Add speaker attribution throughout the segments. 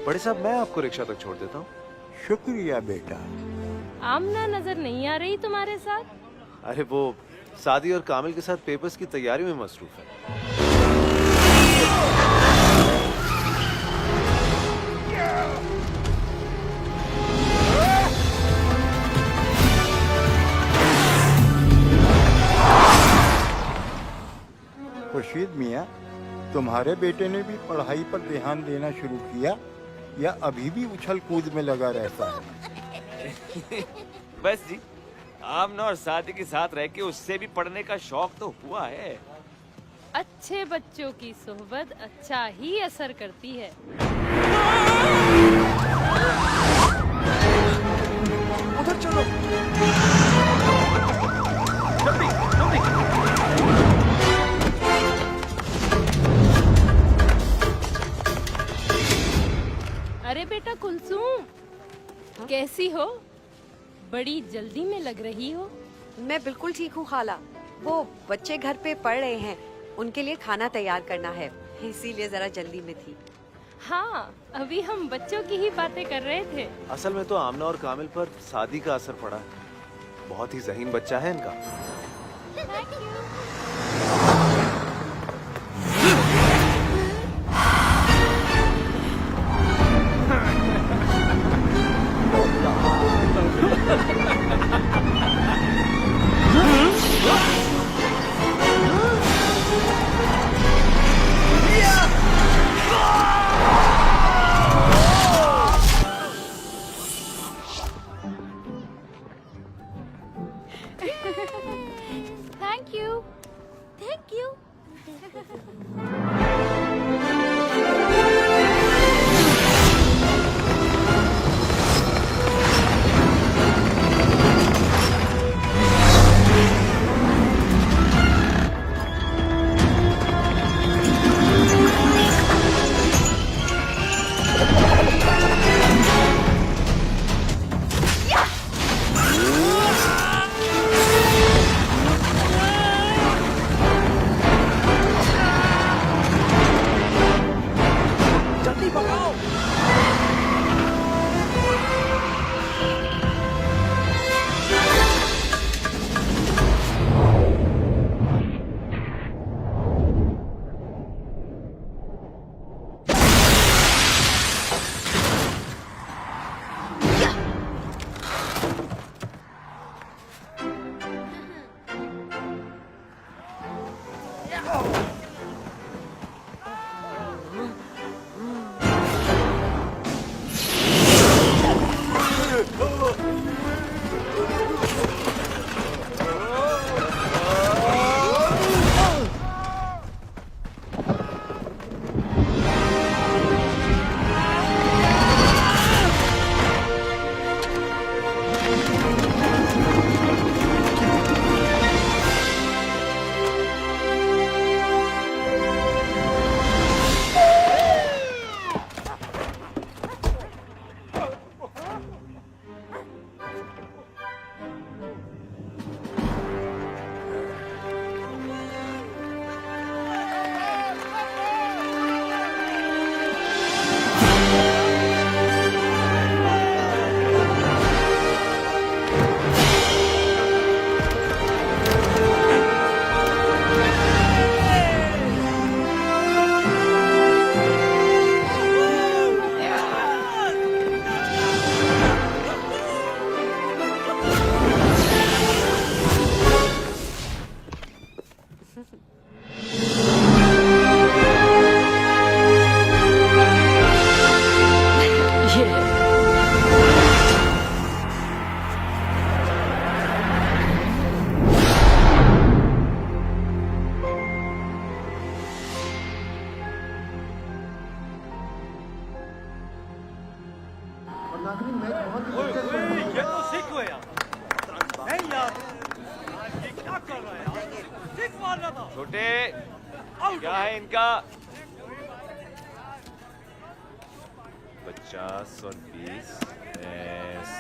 Speaker 1: बड़े साहब, मैं आपको रिक्शा तक छोड़ देता हूँ।
Speaker 2: शुक्रिया बेटा।
Speaker 3: आमना नजर नहीं आ रही तुम्हारे साथ?
Speaker 1: अरे वो सादी और कामिल के साथ पेपर्स की तैयारी में मसरूफ है।
Speaker 2: खुर्शीद मियाँ, तुम्हारे बेटे ने भी पढ़ाई पर ध्यान देना शुरू किया या अभी भी उछल कूद में लगा रहता है?
Speaker 4: बस जी, आमना और सादी के साथ रह के उससे भी पढ़ने का शौक तो हुआ है।
Speaker 3: अच्छे बच्चों की सोहबत अच्छा ही असर करती है।
Speaker 1: उधर चलो। जल्दी, जल्दी।
Speaker 3: अरे बेटा कुलसूम, कैसी हो? बड़ी जल्दी में लग रही हो।
Speaker 5: मैं बिल्कुल ठीक हूँ खाला। वो बच्चे घर पे पढ़ रहे हैं, उनके लिए खाना तैयार करना है, इसीलिए जरा जल्दी में थी।
Speaker 3: हाँ, अभी हम बच्चों की ही बातें कर रहे थे।
Speaker 1: असल में तो आमना और कामिल पर सादी का असर पड़ा। बहुत ही ज़हीन बच्चा है इनका।
Speaker 3: Thank you.
Speaker 5: Thank you.
Speaker 4: ये तो सिख हुए यार। नहीं यार, ये क्या कर रहा है यार? सिख मारना था। छोटे, क्या है इनका? 50 और 20,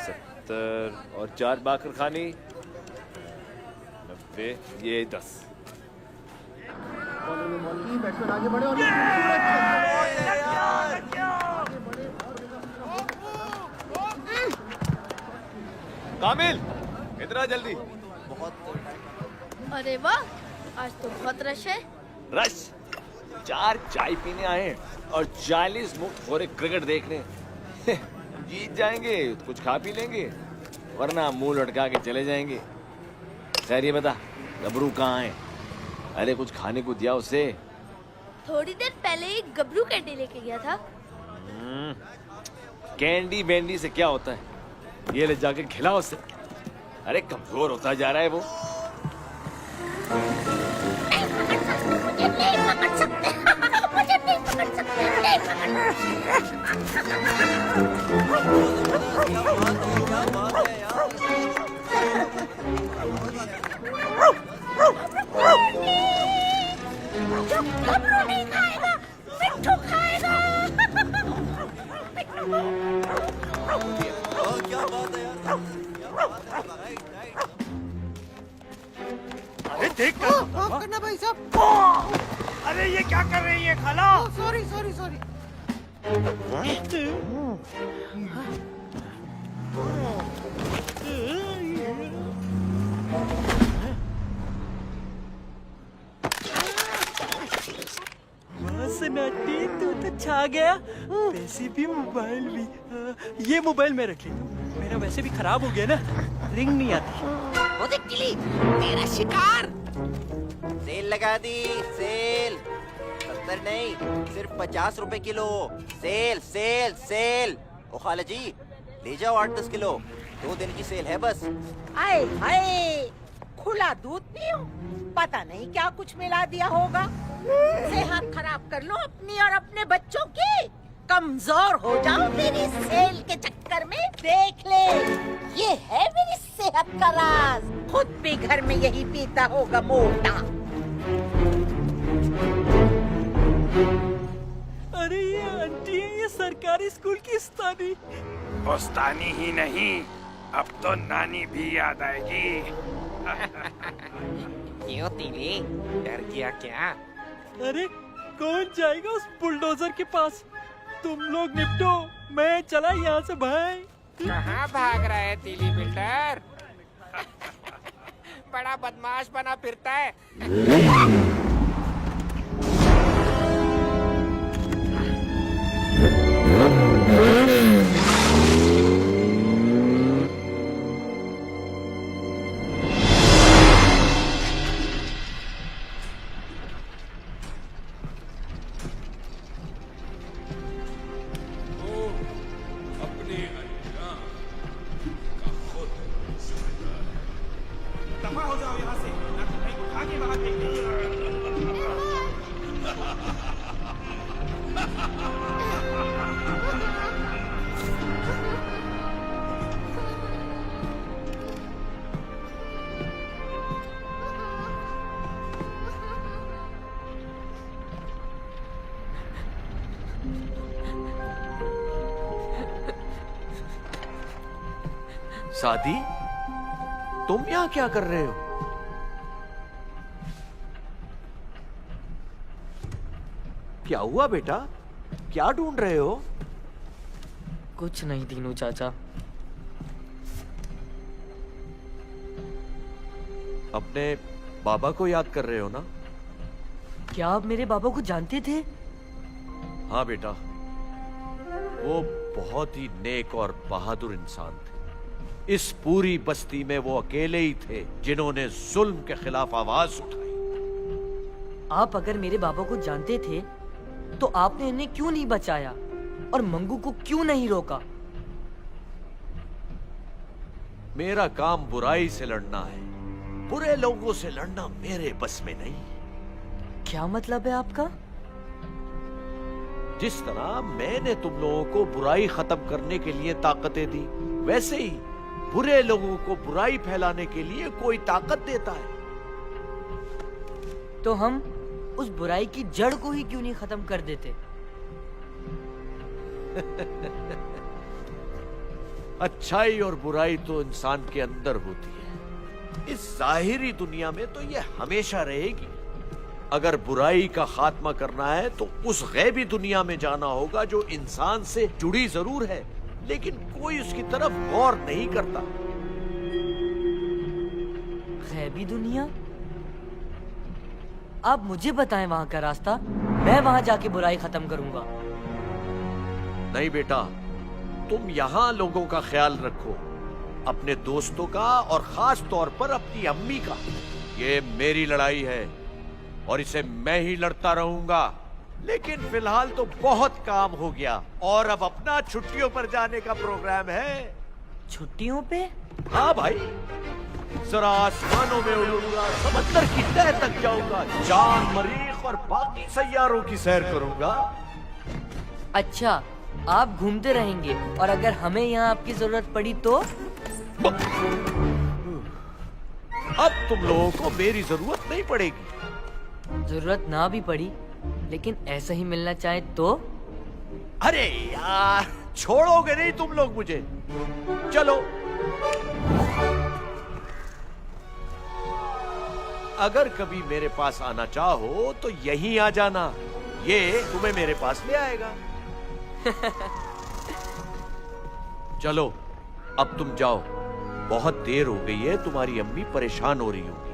Speaker 4: 70 और 4 बाकर खानी, 90, ये 10।
Speaker 1: कामिल इतना जल्दी?
Speaker 6: अरे वाह, आज तो बहुत रश है।
Speaker 4: रश? 4 चाय पीने आए हैं और 40 मुख खोरे क्रिकेट देखने। जीत जाएंगे तो कुछ खा पी लेंगे, वरना मुंह लटका के चले जाएंगे। खैर ये बता, गबरू कहाँ है? अरे कुछ खाने को दिया उसे।
Speaker 6: थोड़ी देर पहले ही गबरू कैंडी लेके गया था।
Speaker 4: कैंडी वैंडी से क्या होता है, ये ले जाके खिला उसे। अरे कमजोर होता जा रहा है वो।
Speaker 6: गबरू नहीं खाएगा, मिट्ठू खाएगा।
Speaker 1: क्या बात है यार,
Speaker 4: अरे देख
Speaker 7: करना भाई साहब।
Speaker 4: अरे ये क्या कर रही है खाला?
Speaker 7: Sorry sorry sorry.
Speaker 8: सन्नाटी, तू तो छा गया। वैसे भी मोबाइल भी, ये मोबाइल मैं रख लेता हूँ, मेरा वैसे भी खराब हो गया ना, रिंग नहीं आती।
Speaker 7: वो देख टिली, तेरा शिकार। सेल लगा दी, सेल। 70 नहीं, सिर्फ 50 रुपए किलो। Sale sale sale. ओ खाला जी, ले जाओ 8-10 किलो। 2 दिन की सेल है बस।
Speaker 9: आए हाय, खुला दूध पियो, पता नहीं क्या कुछ मिला दिया होगा। सेहत खराब कर लो अपनी और अपने बच्चों की, कमजोर हो जाओ मेरी सेल के चक्कर में। देख ले, ये है मेरी सेहत का राज। खुद भी घर में यही पीता होगा मोटा।
Speaker 8: अरे ये आंटी है, ये सरकारी स्कूल की उस्तादी।
Speaker 10: उस्तानी ही नहीं, अब तो नानी भी याद आएगी।
Speaker 7: क्यों तिली, डर गया क्या?
Speaker 8: अरे कौन जाएगा उस बुलडोजर के पास? तुम लोग निपटो, मैं चला यहाँ से भाई।
Speaker 7: कहाँ भाग रहा है तिली बिल्डर? बड़ा बदमाश बना फिरता है।
Speaker 1: शादी? तुम यहाँ क्या कर रहे हो? क्या हुआ बेटा, क्या ढूंढ रहे हो?
Speaker 8: कुछ नहीं दीनू चाचा।
Speaker 1: अपने बाबा को याद कर रहे हो ना?
Speaker 8: क्या आप मेरे बाबा को जानते थे?
Speaker 1: हाँ बेटा, वो बहुत ही नेक और बहादुर इंसान थे। इस पूरी बस्ती में वो अकेले ही थे जिन्होंने जुल्म के खिलाफ आवाज उठाई।
Speaker 8: आप अगर मेरे बाबा को जानते थे तो आपने इन्हें क्यों नहीं बचाया और मंगू को क्यों नहीं रोका?
Speaker 1: मेरा काम बुराई से लड़ना है, बुरे लोगों से लड़ना मेरे बस में नहीं।
Speaker 8: क्या मतलब है आपका?
Speaker 1: जिस तरह मैंने तुम लोगों को बुराई खत्म करने के लिए ताकतें दी, वैसे ही बुरे लोगों को बुराई फैलाने के लिए कोई ताकत देता है।
Speaker 8: तो हम उस बुराई की जड़ को ही क्यों नहीं खत्म कर देते?
Speaker 1: अच्छाई और बुराई तो इंसान के अंदर होती है। इस जाहिरी दुनिया में तो ये हमेशा रहेगी, अगर बुराई का खात्मा करना है तो उस गैबी दुनिया में जाना होगा जो इंसान से जुड़ी जरूर है, लेकिन कोई उसकी तरफ गौर नहीं करता।
Speaker 11: गैबी दुनिया? आप मुझे बताएं वहां का रास्ता, मैं वहां जाके बुराई खत्म करूंगा।
Speaker 1: नहीं बेटा, तुम यहाँ लोगों का ख्याल रखो, अपने दोस्तों का और खास तौर पर अपनी अम्मी का। ये मेरी लड़ाई है और इसे मैं ही लड़ता रहूंगा। लेकिन फिलहाल तो बहुत काम हो गया और अब अपना छुट्टियों पर जाने का प्रोग्राम है।
Speaker 11: छुट्टियों पे?
Speaker 1: हाँ भाई, जरा आसमानों में उड़ूंगा, समंदर की तह तक जाऊंगा, चांद, मरीख और बाकी सैयारों की सैर करूंगा।
Speaker 11: अच्छा, आप घूमते रहेंगे और अगर हमें यहाँ आपकी जरूरत पड़ी तो?
Speaker 1: अब तुम लोगों को मेरी जरूरत नहीं पड़ेगी।
Speaker 11: जरूरत ना भी पड़ी लेकिन ऐसा ही मिलना चाहे तो?
Speaker 1: अरे यार, छोड़ोगे नहीं तुम लोग मुझे। चलो, अगर कभी मेरे पास आना चाहो तो यहीं आ जाना, ये तुम्हें मेरे पास ले आएगा। चलो अब तुम जाओ, बहुत देर हो गई है, तुम्हारी अम्मी परेशान हो रही होगी।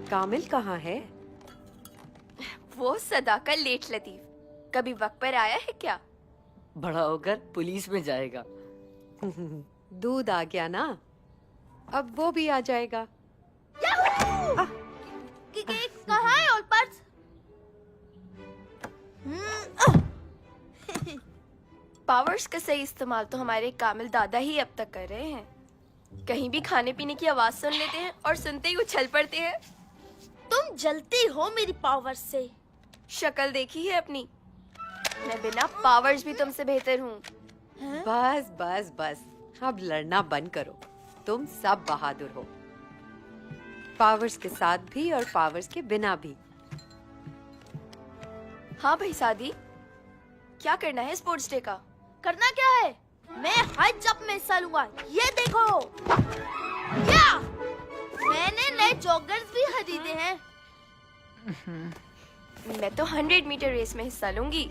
Speaker 5: कामिल कहाँ है?
Speaker 6: वो सदा का लेट लतीफ, कभी वक्त पर आया है क्या?
Speaker 11: बड़ा होकर पुलिस में जाएगा।
Speaker 5: दूध आ गया ना, अब वो भी आ जाएगा।
Speaker 6: कहाँ है और पर्स? पावर्स का सही इस्तेमाल तो हमारे कामिल दादा ही अब तक कर रहे हैं। कहीं भी खाने पीने की आवाज सुन लेते हैं और सुनते ही उछल पड़ते हैं। तुम जलती हो मेरी पावर्स से। शक्ल देखी है अपनी? मैं बिना पावर्स भी तुमसे बेहतर हूँ।
Speaker 5: बस बस बस, अब लड़ना बंद करो। तुम सब बहादुर हो, पावर्स के साथ भी और पावर्स के बिना भी।
Speaker 6: हाँ भाई सादी, क्या करना है स्पोर्ट्स डे का? करना क्या है? मैं हाई जंप में हिस्सा लूंगा। ये देखो, क्या मैंने नए जॉगर्स भी खरीदे हैं। मैं तो 100 मीटर रेस में हिस्सा लूंगी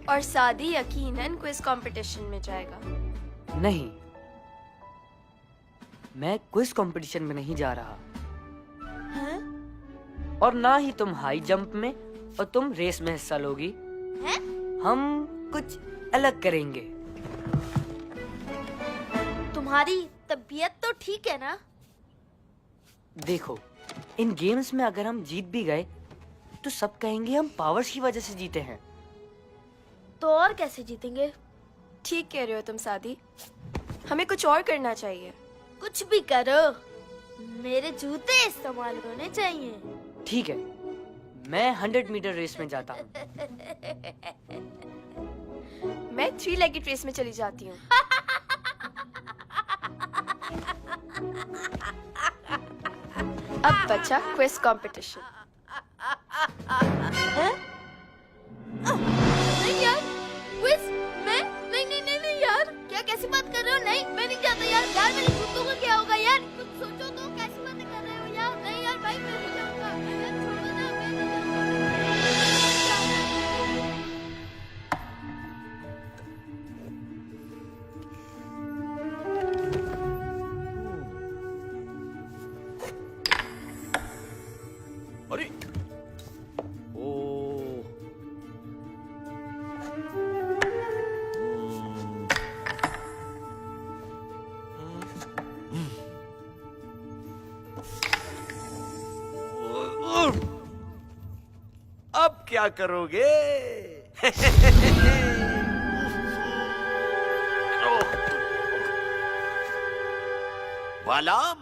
Speaker 6: और सादी यकीनन क्विज कंपटीशन में जाएगा।
Speaker 11: नहीं, मैं क्विज कंपटीशन में नहीं जा रहा।
Speaker 6: हैं?
Speaker 11: और ना ही तुम हाई जंप में और तुम रेस में हिस्सा लोगी।
Speaker 6: हैं?
Speaker 11: हम कुछ अलग करेंगे।
Speaker 6: तुम्हारी तबीयत तो ठीक है ना?
Speaker 11: देखो, इन गेम्स में अगर हम जीत भी गए तो सब कहेंगे हम पावर्स की वजह से जीते हैं।
Speaker 6: तो और कैसे जीतेंगे? ठीक कह रहे हो तुम सादी, हमें कुछ और करना चाहिए। कुछ भी करो, मेरे जूते इस्तेमाल होने चाहिए।
Speaker 11: ठीक है, मैं 100 मीटर रेस में जाता हूँ।
Speaker 6: मैं 3 लेगेड रेस में चली जाती हूँ। अब बचा क्विज कंपटीशन। नहीं यार, क्विज मैं नहीं यार, क्या कैसी बात कर रहे हो? नहीं, मैं नहीं जाता यार। यार मेरे जूतों का क्या होगा यार? कुछ सोचो तो, कैसी बातें कर रहे हो यार? नहीं यार भाई, मैं नहीं जाऊंगा यार, छोड़ो ना, मैं नहीं जाऊंगा।
Speaker 1: अरे ओ अब क्या करोगे? वालाम,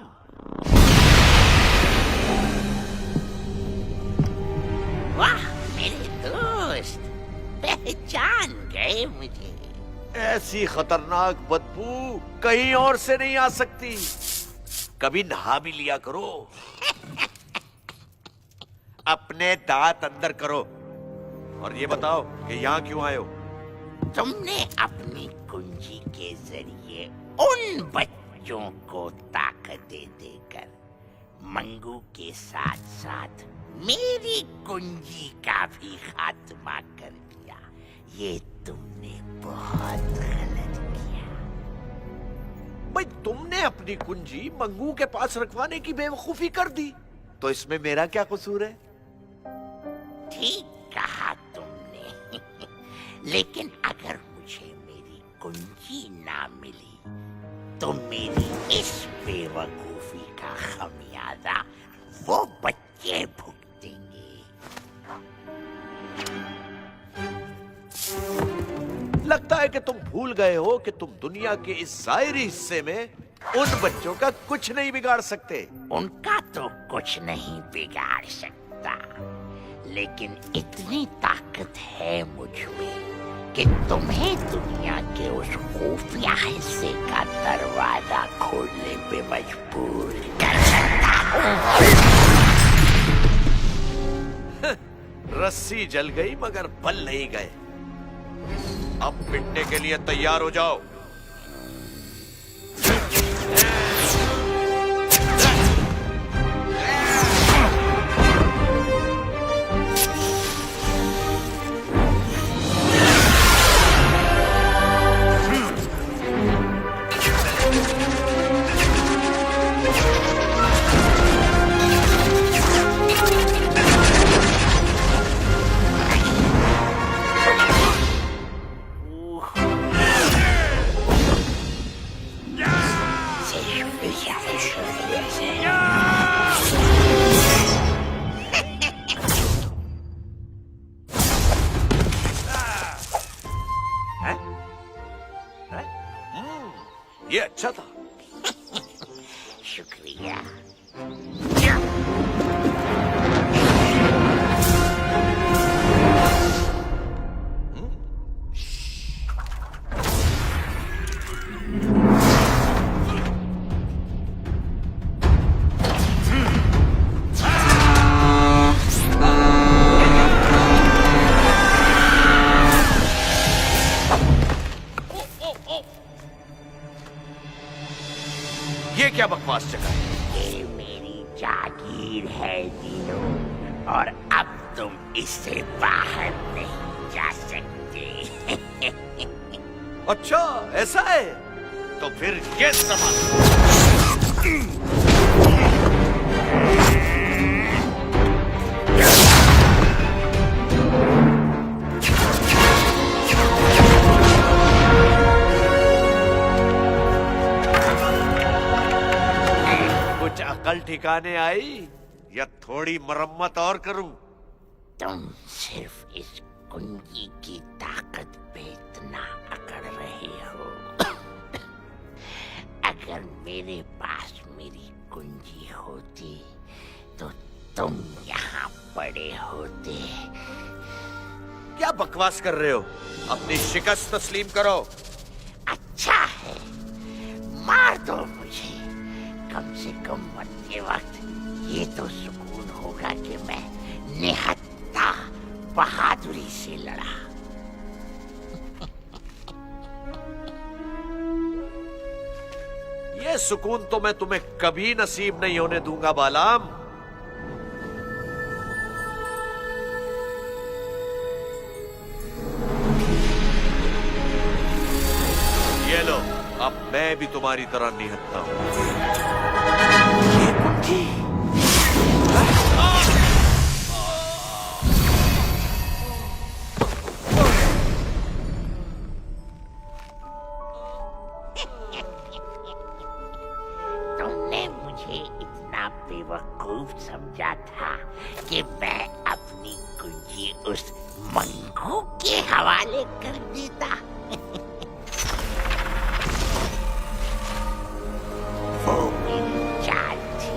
Speaker 12: वाह मेरे दोस्त, पहचान गए मुझे।
Speaker 1: ऐसी खतरनाक बदबू कहीं और से नहीं आ सकती। कभी नहा भी लिया करो। अपने दांत अंदर करो और ये बताओ कि यहाँ क्यों आए हो?
Speaker 12: तुमने अपनी कुंजी के जरिए उन बच्चों को ताकतें देकर मंगू के साथ साथ मेरी कुंजी का भी खात्मा कर दिया। ये तुमने बहुत गलत किया।
Speaker 1: भाई, तुमने अपनी कुंजी मंगू के पास रखवाने की बेवकूफी कर दी, तो इसमें मेरा क्या कसूर है?
Speaker 12: ठीक कहा तुमने। लेकिन अगर मुझे मेरी कुंजी ना मिली तो मेरी इस बेवकूफी का खमियाजा वो बच्चे भुगतेंगे।
Speaker 1: लगता है कि तुम भूल गए हो कि तुम दुनिया के इस जाहिरी हिस्से में उन बच्चों का कुछ नहीं बिगाड़ सकते।
Speaker 12: उनका तो कुछ नहीं बिगाड़ सकता, लेकिन इतनी ताकत है मुझ में कि तुम्हें दुनिया के उस खुफिया हिस्से का दरवाजा खोलने पे मजबूर कर सकता हूँ।
Speaker 1: रस्सी जल गई मगर बल नहीं गए। अब पिटने के लिए तैयार हो जाओ। ये अच्छा था।
Speaker 12: शुक्रिया।
Speaker 1: ये क्या बकवास जगह है?
Speaker 12: ये मेरी जागीर है दीनो, और अब तुम इससे बाहर नहीं जा सकते।
Speaker 1: अच्छा ऐसा है, तो फिर ये संभाल। कुछ अकल ठिकाने आई या थोड़ी मरम्मत और करूं?
Speaker 12: तुम सिर्फ इस कुंजी की ताकत पे इतना अकड़ रहे हो। अगर मेरे पास मेरी कुंजी होती तो तुम यहाँ पड़े होते।
Speaker 1: क्या बकवास कर रहे हो? अपनी शिकस्त तस्लीम करो।
Speaker 12: अच्छा है, मार दो मुझे। कम से कम मरते वक्त ये तो सुकून होगा कि मैं निहत्था बहादुरी से लड़ा।
Speaker 1: ये सुकून तो मैं तुम्हें कभी नसीब नहीं होने दूंगा बालाम। ये लो, अब मैं भी तुम्हारी तरह निहत्था हूं।
Speaker 12: ये कुंजी तुमने मुझे इतना बेवकूफ समझा था कि मैं अपनी कुंजी उस मंगू के हवाले कर देता। वो मेरी चाल थी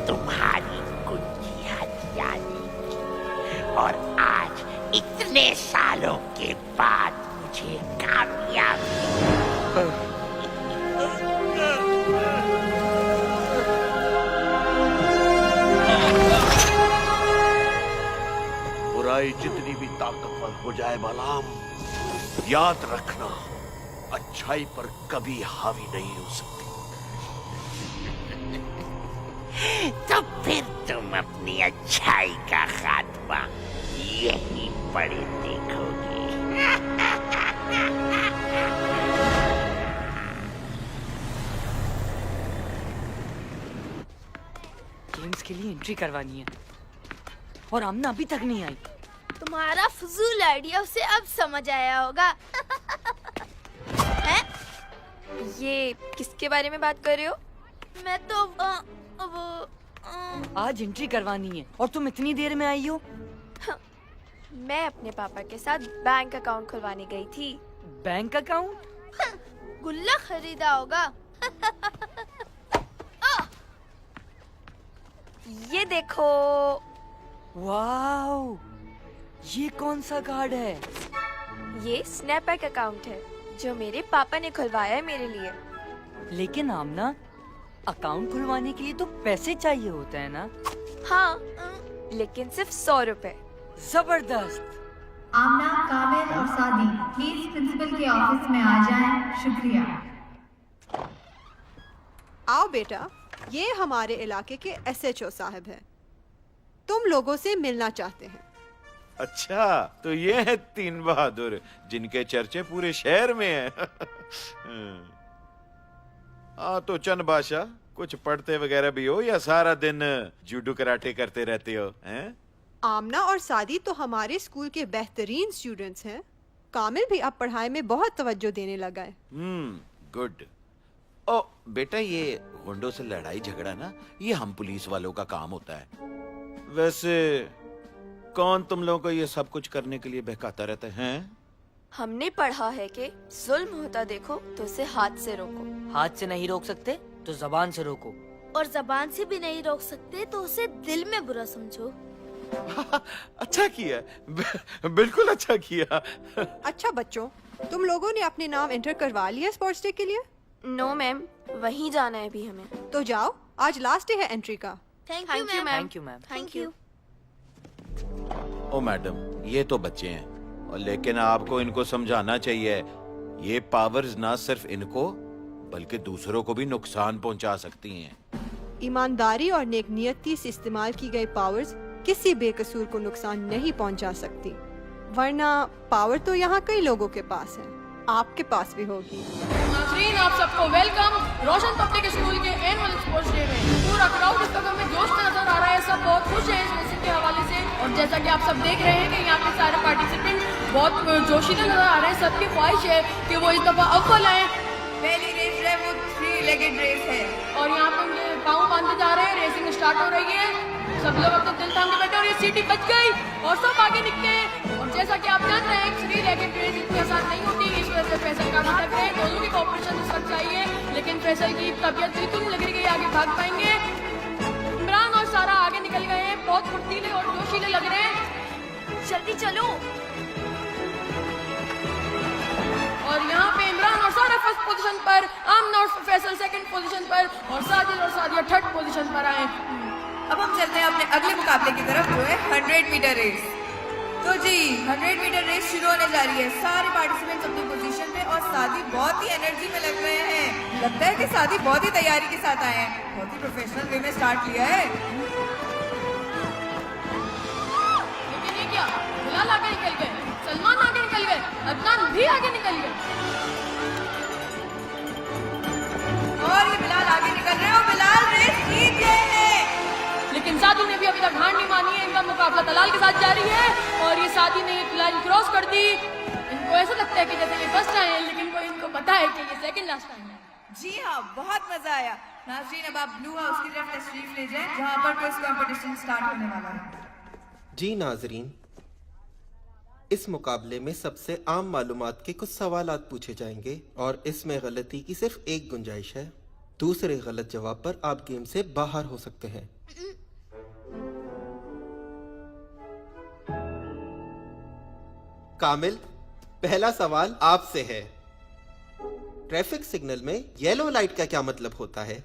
Speaker 12: तुम्हारी कुंजी हथियाने की, और आज इतने सालों के बाद मुझे कामयाबी।
Speaker 1: बुराई जितनी भी ताकतवर हो जाए बालाम, याद रखना अच्छाई पर कभी हावी नहीं हो सकती।
Speaker 12: तो फिर तुम अपनी अच्छाई का खात्मा यहीं पड़े देखोगे।
Speaker 11: गेम्स के लिए एंट्री करवानी है और आमना अभी तक नहीं आई।
Speaker 6: तुम्हारा फजूल आइडिया उसे अब समझ आया होगा। हैं? ये किसके बारे में बात कर रहे हो? मैं तो
Speaker 11: आज एंट्री करवानी है और तुम इतनी देर में आई हो।
Speaker 6: मैं अपने पापा के साथ बैंक अकाउंट खुलवाने गई थी।
Speaker 11: Bank account?
Speaker 6: गुल्ला खरीदा होगा। ये देखो।
Speaker 11: वाओ, ये कौन सा कार्ड है?
Speaker 6: ये स्नैपबैक अकाउंट है जो मेरे पापा ने खुलवाया है मेरे लिए।
Speaker 11: लेकिन आमना, अकाउंट खुलवाने के लिए तो पैसे चाहिए होते हैं ना?
Speaker 6: हाँ, लेकिन सिर्फ 100 रुपए।
Speaker 11: जबरदस्त।
Speaker 13: आमना, कामिल और सादी प्लीज प्रिंसिपल के ऑफिस में आ जाएं। शुक्रिया।
Speaker 14: आओ बेटा, ये हमारे इलाके के SHO साहब हैं। तुम लोगों से मिलना चाहते हैं।
Speaker 15: अच्छा, तो ये है तीन बहादुर जिनके चर्चे पूरे शहर में हैं। तो चंद बादशाह, कुछ पढ़ते वगैरह भी हो या सारा दिन जूडो कराटे करते रहते हो? हैं?
Speaker 14: आमना और सादी तो हमारे स्कूल के बेहतरीन स्टूडेंट्स हैं। कामिल भी अब पढ़ाई में बहुत तवज्जो देने लगा है।
Speaker 15: गुड। ओ बेटा, ये गुंडों से लड़ाई झगड़ा ना, ये हम पुलिस वालों का काम होता है। वैसे कौन तुम लोगों को ये सब कुछ करने के लिए बहकाता रहता है?
Speaker 6: हमने पढ़ा है कि जुल्म होता देखो तो उसे हाथ से रोको।
Speaker 11: हाथ से नहीं रोक सकते तो जबान से रोको।
Speaker 6: और जबान से भी नहीं रोक सकते तो उसे दिल में बुरा समझो।
Speaker 15: अच्छा किया, बिल्कुल अच्छा किया।
Speaker 14: अच्छा बच्चों, तुम लोगों ने अपने नाम एंटर करवा लिया स्पोर्ट्स डे के लिए?
Speaker 6: नो मैम, वहीं जाना है अभी हमें।
Speaker 14: तो जाओ, आज लास्ट डे है एंट्री का।
Speaker 6: Thank you ma'am.
Speaker 11: Thank you ma'am.
Speaker 6: Thank you.
Speaker 15: Oh madam, ये तो बच्चे हैं, और लेकिन आपको इनको समझाना चाहिए, ये पावर्स ना सिर्फ इनको बल्कि दूसरों को भी नुकसान पहुंचा सकती हैं।
Speaker 14: ईमानदारी और नेकनियती से इस्तेमाल की गई पावर्स किसी बेकसूर को नुकसान नहीं पहुंचा सकती, वरना पावर तो यहाँ कई लोगों के पास है, आपके पास भी होगी।
Speaker 3: नाज़रीन, आप सबको वेलकम रोशन पब्लिक स्कूल के एनुअल स्पोर्ट्स डे में। पूरा क्राउड इस वक्त हमें जोश में नजर आ रहा है, सब बहुत खुश हैं इस मौसम के हवाले से। और जैसा कि आप सब देख रहे हैं कि यहाँ पे सारे पार्टिसिपेंट बहुत जोशीले नजर आ रहे हैं। सबकी ख्वाहिश है कि वो इस दफा अव्वल आए।
Speaker 13: पहली रेस है वो 3 लेगेड रेस है,
Speaker 3: और यहाँ पे मुझे पाँव बांधे जा रहे हैं, रेसिंग स्टार्ट हो रही है। सब लोग अब तो दिल थाम के बैठे और ये सीटी बच गई और सब आगे निकले। और जैसा कि आप जान रहे हैं, श्री रैकेट रेस इतनी आसान नहीं होती, इस वजह से फैसल का नाटक है। दोनों की कॉपरेशन तो सब चाहिए, लेकिन फैसल की तबीयत बिल्कुल नहीं लग रही है आगे भाग पाएंगे। इमरान और सारा आगे निकल गए हैं, बहुत फुर्तीले और जोशीले लग रहे हैं।
Speaker 6: जल्दी चलो।
Speaker 3: और यहाँ पे इमरान और सारा फर्स्ट पोजीशन पर, आमना और फैसल सेकंड पोजीशन पर और साजिद और सादिया थर्ड पोजीशन पर आए।
Speaker 16: अब हम चलते हैं अपने अगले मुकाबले की तरफ, जो है 100 मीटर रेस। तो जी 100 मीटर रेस शुरू होने जा रही है। सारे पार्टिसिपेंट्स अपनी पोजीशन पे और सादी बहुत ही एनर्जी में लग रहे हैं। लगता है कि सादी बहुत ही तैयारी के साथ आए हैं, बहुत ही प्रोफेशनल वे में स्टार्ट लिया है।
Speaker 3: लेकिन ये क्या, बिलाल आगे निकल गए, सलमान आगे निकल गए, अदनान भी आगे निकल गए
Speaker 16: और ये बिलाल आगे निकल रहे हैं और बिलाल रेस जीत गए हैं।
Speaker 3: लेकिन सादी ने भी अभी तक हार नहीं मानी है। इनका मुकाबला तलाल के साथ जारी है और ये सादी ने ये लाइन क्रॉस कर दी। इनको ऐसा लगता है कि जैसे ये फर्स्ट आए हैं, लेकिन वो इनको पता है कि ये सेकंड लास्ट टाइम है।
Speaker 16: जी हाँ, बहुत मजा आया। नाज़रीन, अब आप ब्लू हाउस की तरफ तशरीफ ले जाएं, जहाँ पर क्विज कंपटीशन स्टार्ट होने वाला है।
Speaker 17: जी नाजरीन, इस मुकाबले में सबसे आम मालूमात के कुछ सवालात पूछे जाएंगे और इसमें गलती की सिर्फ एक गुंजाइश है। दूसरे गलत जवाब पर आप गेम से बाहर हो सकते हैं। कामिल, पहला सवाल आपसे है। ट्रैफिक सिग्नल में येलो लाइट का क्या मतलब होता है?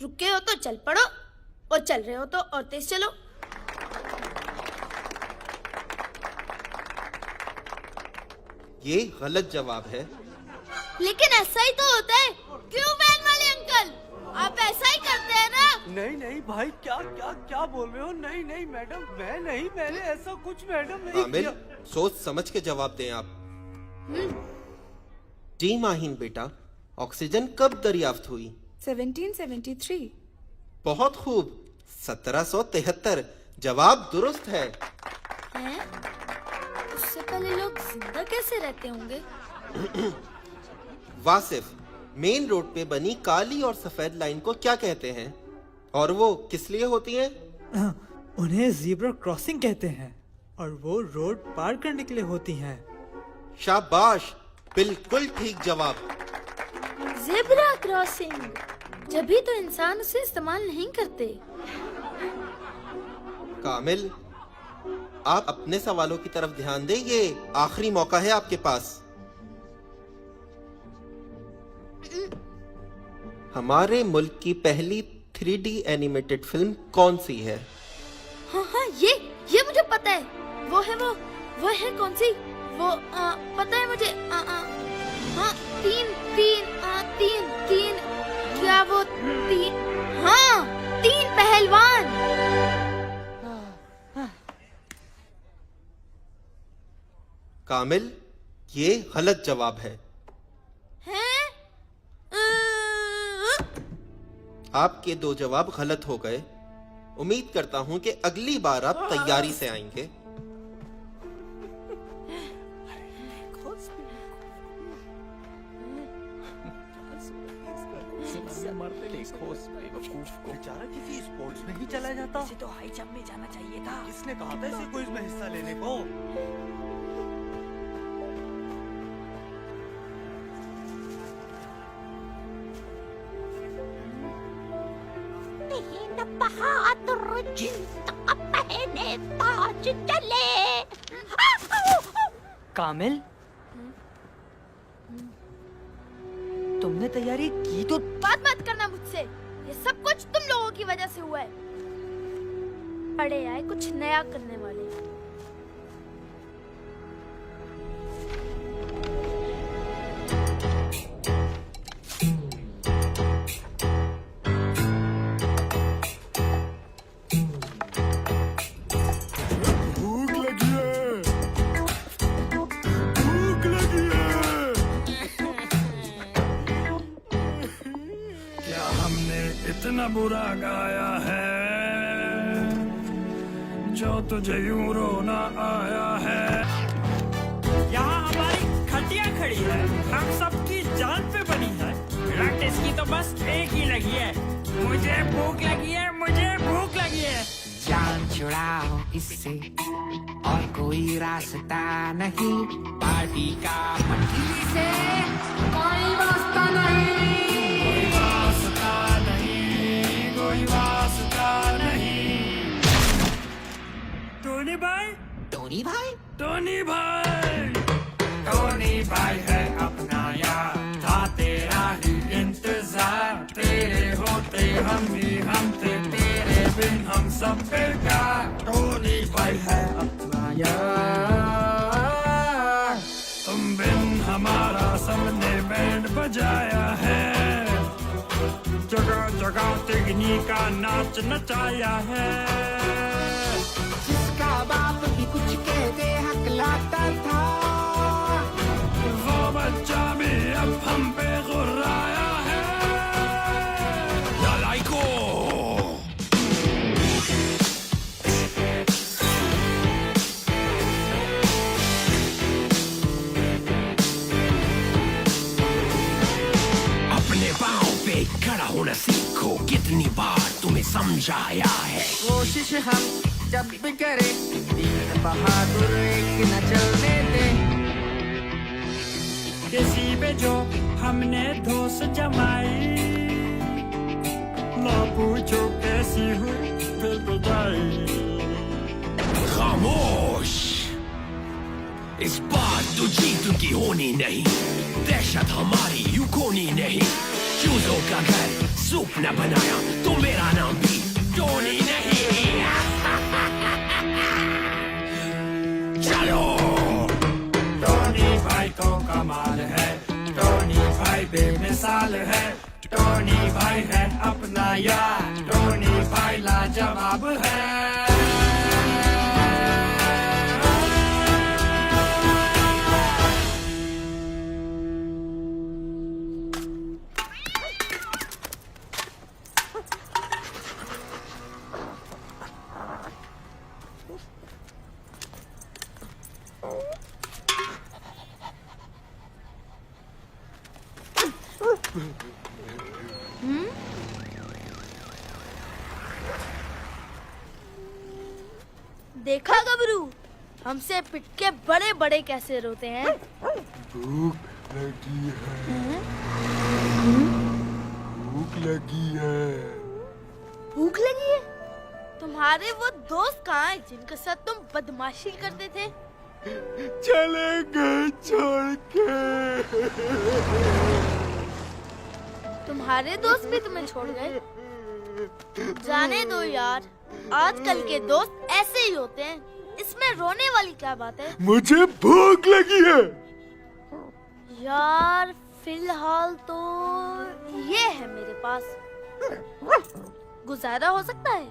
Speaker 6: रुके हो तो चल पड़ो और चल रहे हो तो और तेज चलो।
Speaker 17: ये गलत जवाब है।
Speaker 6: लेकिन ऐसा ही तो होता है। क्यों वैन वाले अंकल, आप ऐसा ही करते हैं ना?
Speaker 8: नहीं नहीं भाई, क्या क्या क्या बोल रहे हो? नहीं नहीं मैडम, मैं नहीं, मैंने ऐसा कुछ मैडम नहीं
Speaker 17: कामिल,
Speaker 8: किया।
Speaker 17: सोच समझ के जवाब दें आप। जी माहिन बेटा, ऑक्सीजन कब दरियाफ्त हुई?
Speaker 18: 1773।
Speaker 17: बहुत खूब, 1773। जवाब दुरुस्त है।
Speaker 6: हैं? उससे पहले लोग जिंदा कैसे रहते होंगे?
Speaker 17: वासिफ, मेन रोड पे बनी काली और सफेद लाइन को क्या कहते हैं और वो किस लिए होती हैं?
Speaker 8: उन्हें ज़ीब्रा क्रॉसिंग कहते हैं और वो रोड पार करने के लिए होती हैं।
Speaker 17: शाबाश, बिल्कुल ठीक जवाब।
Speaker 6: ज़ेब्रा क्रॉसिंग, जब भी तो इंसान उसे इस्तेमाल नहीं करते।
Speaker 17: कामिल, आप अपने सवालों की तरफ ध्यान दें, ये आखिरी मौका है आपके पास। हमारे मुल्क की पहली 3D एनिमेटेड फिल्म कौन सी है?
Speaker 6: हाँ हाँ, ये मुझे पता है। वो है कौन सी? वो पता है मुझे। हाँ, तीन क्या वो तीन? हाँ, तीन पहलवान।
Speaker 17: कामिल, ये गलत जवाब है। आपके दो जवाब गलत हो गए। उम्मीद करता हूं कि अगली बार आप तैयारी से आएंगे।
Speaker 8: बेचारा किसी स्पोर्ट्स में ही चला जाता। इसे तो हाई जंप में जाना चाहिए था। किसने कहा था इसे क्विज में हिस्सा लेने को?
Speaker 12: बहादुर जिंदा पहने ताज चले।
Speaker 11: कामिल, तुमने तैयारी की तो?
Speaker 6: बात मत करना मुझसे, ये सब कुछ तुम लोगों की वजह से हुआ है। पढ़े आए कुछ नया करने वाले।
Speaker 10: इतना बुरा गाया है जो तुझे यूं रोना आया है।
Speaker 8: यहाँ हमारी खटिया खड़ी है, हम सबकी जान पे बनी है। प्रैक्टिस की तो बस एक ही लगी है,
Speaker 10: मुझे भूख लगी है, मुझे भूख लगी है।
Speaker 12: जान छुड़ाओ इससे और कोई रास्ता नहीं, पार्टी का मट्टी से
Speaker 3: कोई वास्ता नहीं,
Speaker 10: कोई वास्ता नहीं, कोई वास्ता नहीं। टोनी भाई,
Speaker 12: टोनी भाई,
Speaker 10: टोनी भाई, टोनी भाई है अपना यार, था तेरा ही इंतजार, तेरे होते हम थे, तेरे बिन हम सब बेकार। टोनी भाई है अपना यार, तुम बिन हमारा सबने बैंड बजाया है, जगह जगह तिगनी का नाच नचाया है।
Speaker 12: जिसका बाप भी कुछ कहते हकलाता था,
Speaker 10: वो बच्चा भी अब हम पे गुर्राया है।
Speaker 12: नालायको।
Speaker 19: अपने पाँव पे खड़ा होना सीखो, कितनी बार तुम्हें समझाया है।
Speaker 11: कोशिश हम जब भी करें, तीन बहादुर एक न चलने दे।
Speaker 10: किसी पे जो हमने धोस जमाई, ना पूछो कैसी हुई फिर बजाई।
Speaker 19: खामोश, इस बार तो जीत की होनी नहीं, दहशत हमारी यूं खोनी नहीं। चूजों का घर सूप न बनाया तो मेरा नाम भी टोनी नहीं। चलो।
Speaker 10: टोनी भाई तो कमाल है, टोनी भाई बेमिसाल है, टोनी भाई है अपना यार, टोनी भाई लाजवाब है।
Speaker 6: देखा गबरू, हमसे पिट के बड़े बड़े कैसे रोते हैं।
Speaker 2: भूख लगी है, भूख लगी है।
Speaker 6: भूख लगी है? तुम्हारे वो दोस्त कहाँ हैं जिनके साथ तुम बदमाशी करते थे?
Speaker 2: चले गए छोड़ के।
Speaker 6: तुम्हारे दोस्त भी तुम्हें छोड़ गए? जाने दो यार, आजकल के दोस्त ऐसे ही होते हैं, इसमें रोने वाली क्या बात है।
Speaker 2: मुझे भूख लगी है
Speaker 6: यार फिलहाल तो ये है मेरे पास, गुजारा हो सकता है।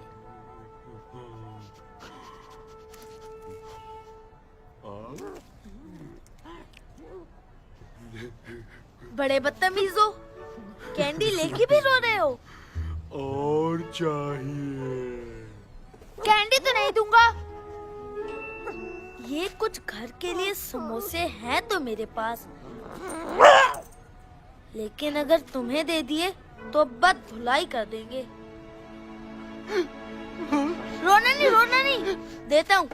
Speaker 6: बड़े बदतमीज हो, कैंडी लेके भी रो रहे हो।
Speaker 2: और चाहिए?
Speaker 6: कैंडी तो नहीं दूंगा। ये कुछ घर के लिए समोसे हैं तो मेरे पास, लेकिन अगर तुम्हें दे दिए तो बद धुलाई कर देंगे। रोना नहीं, देता हूँ।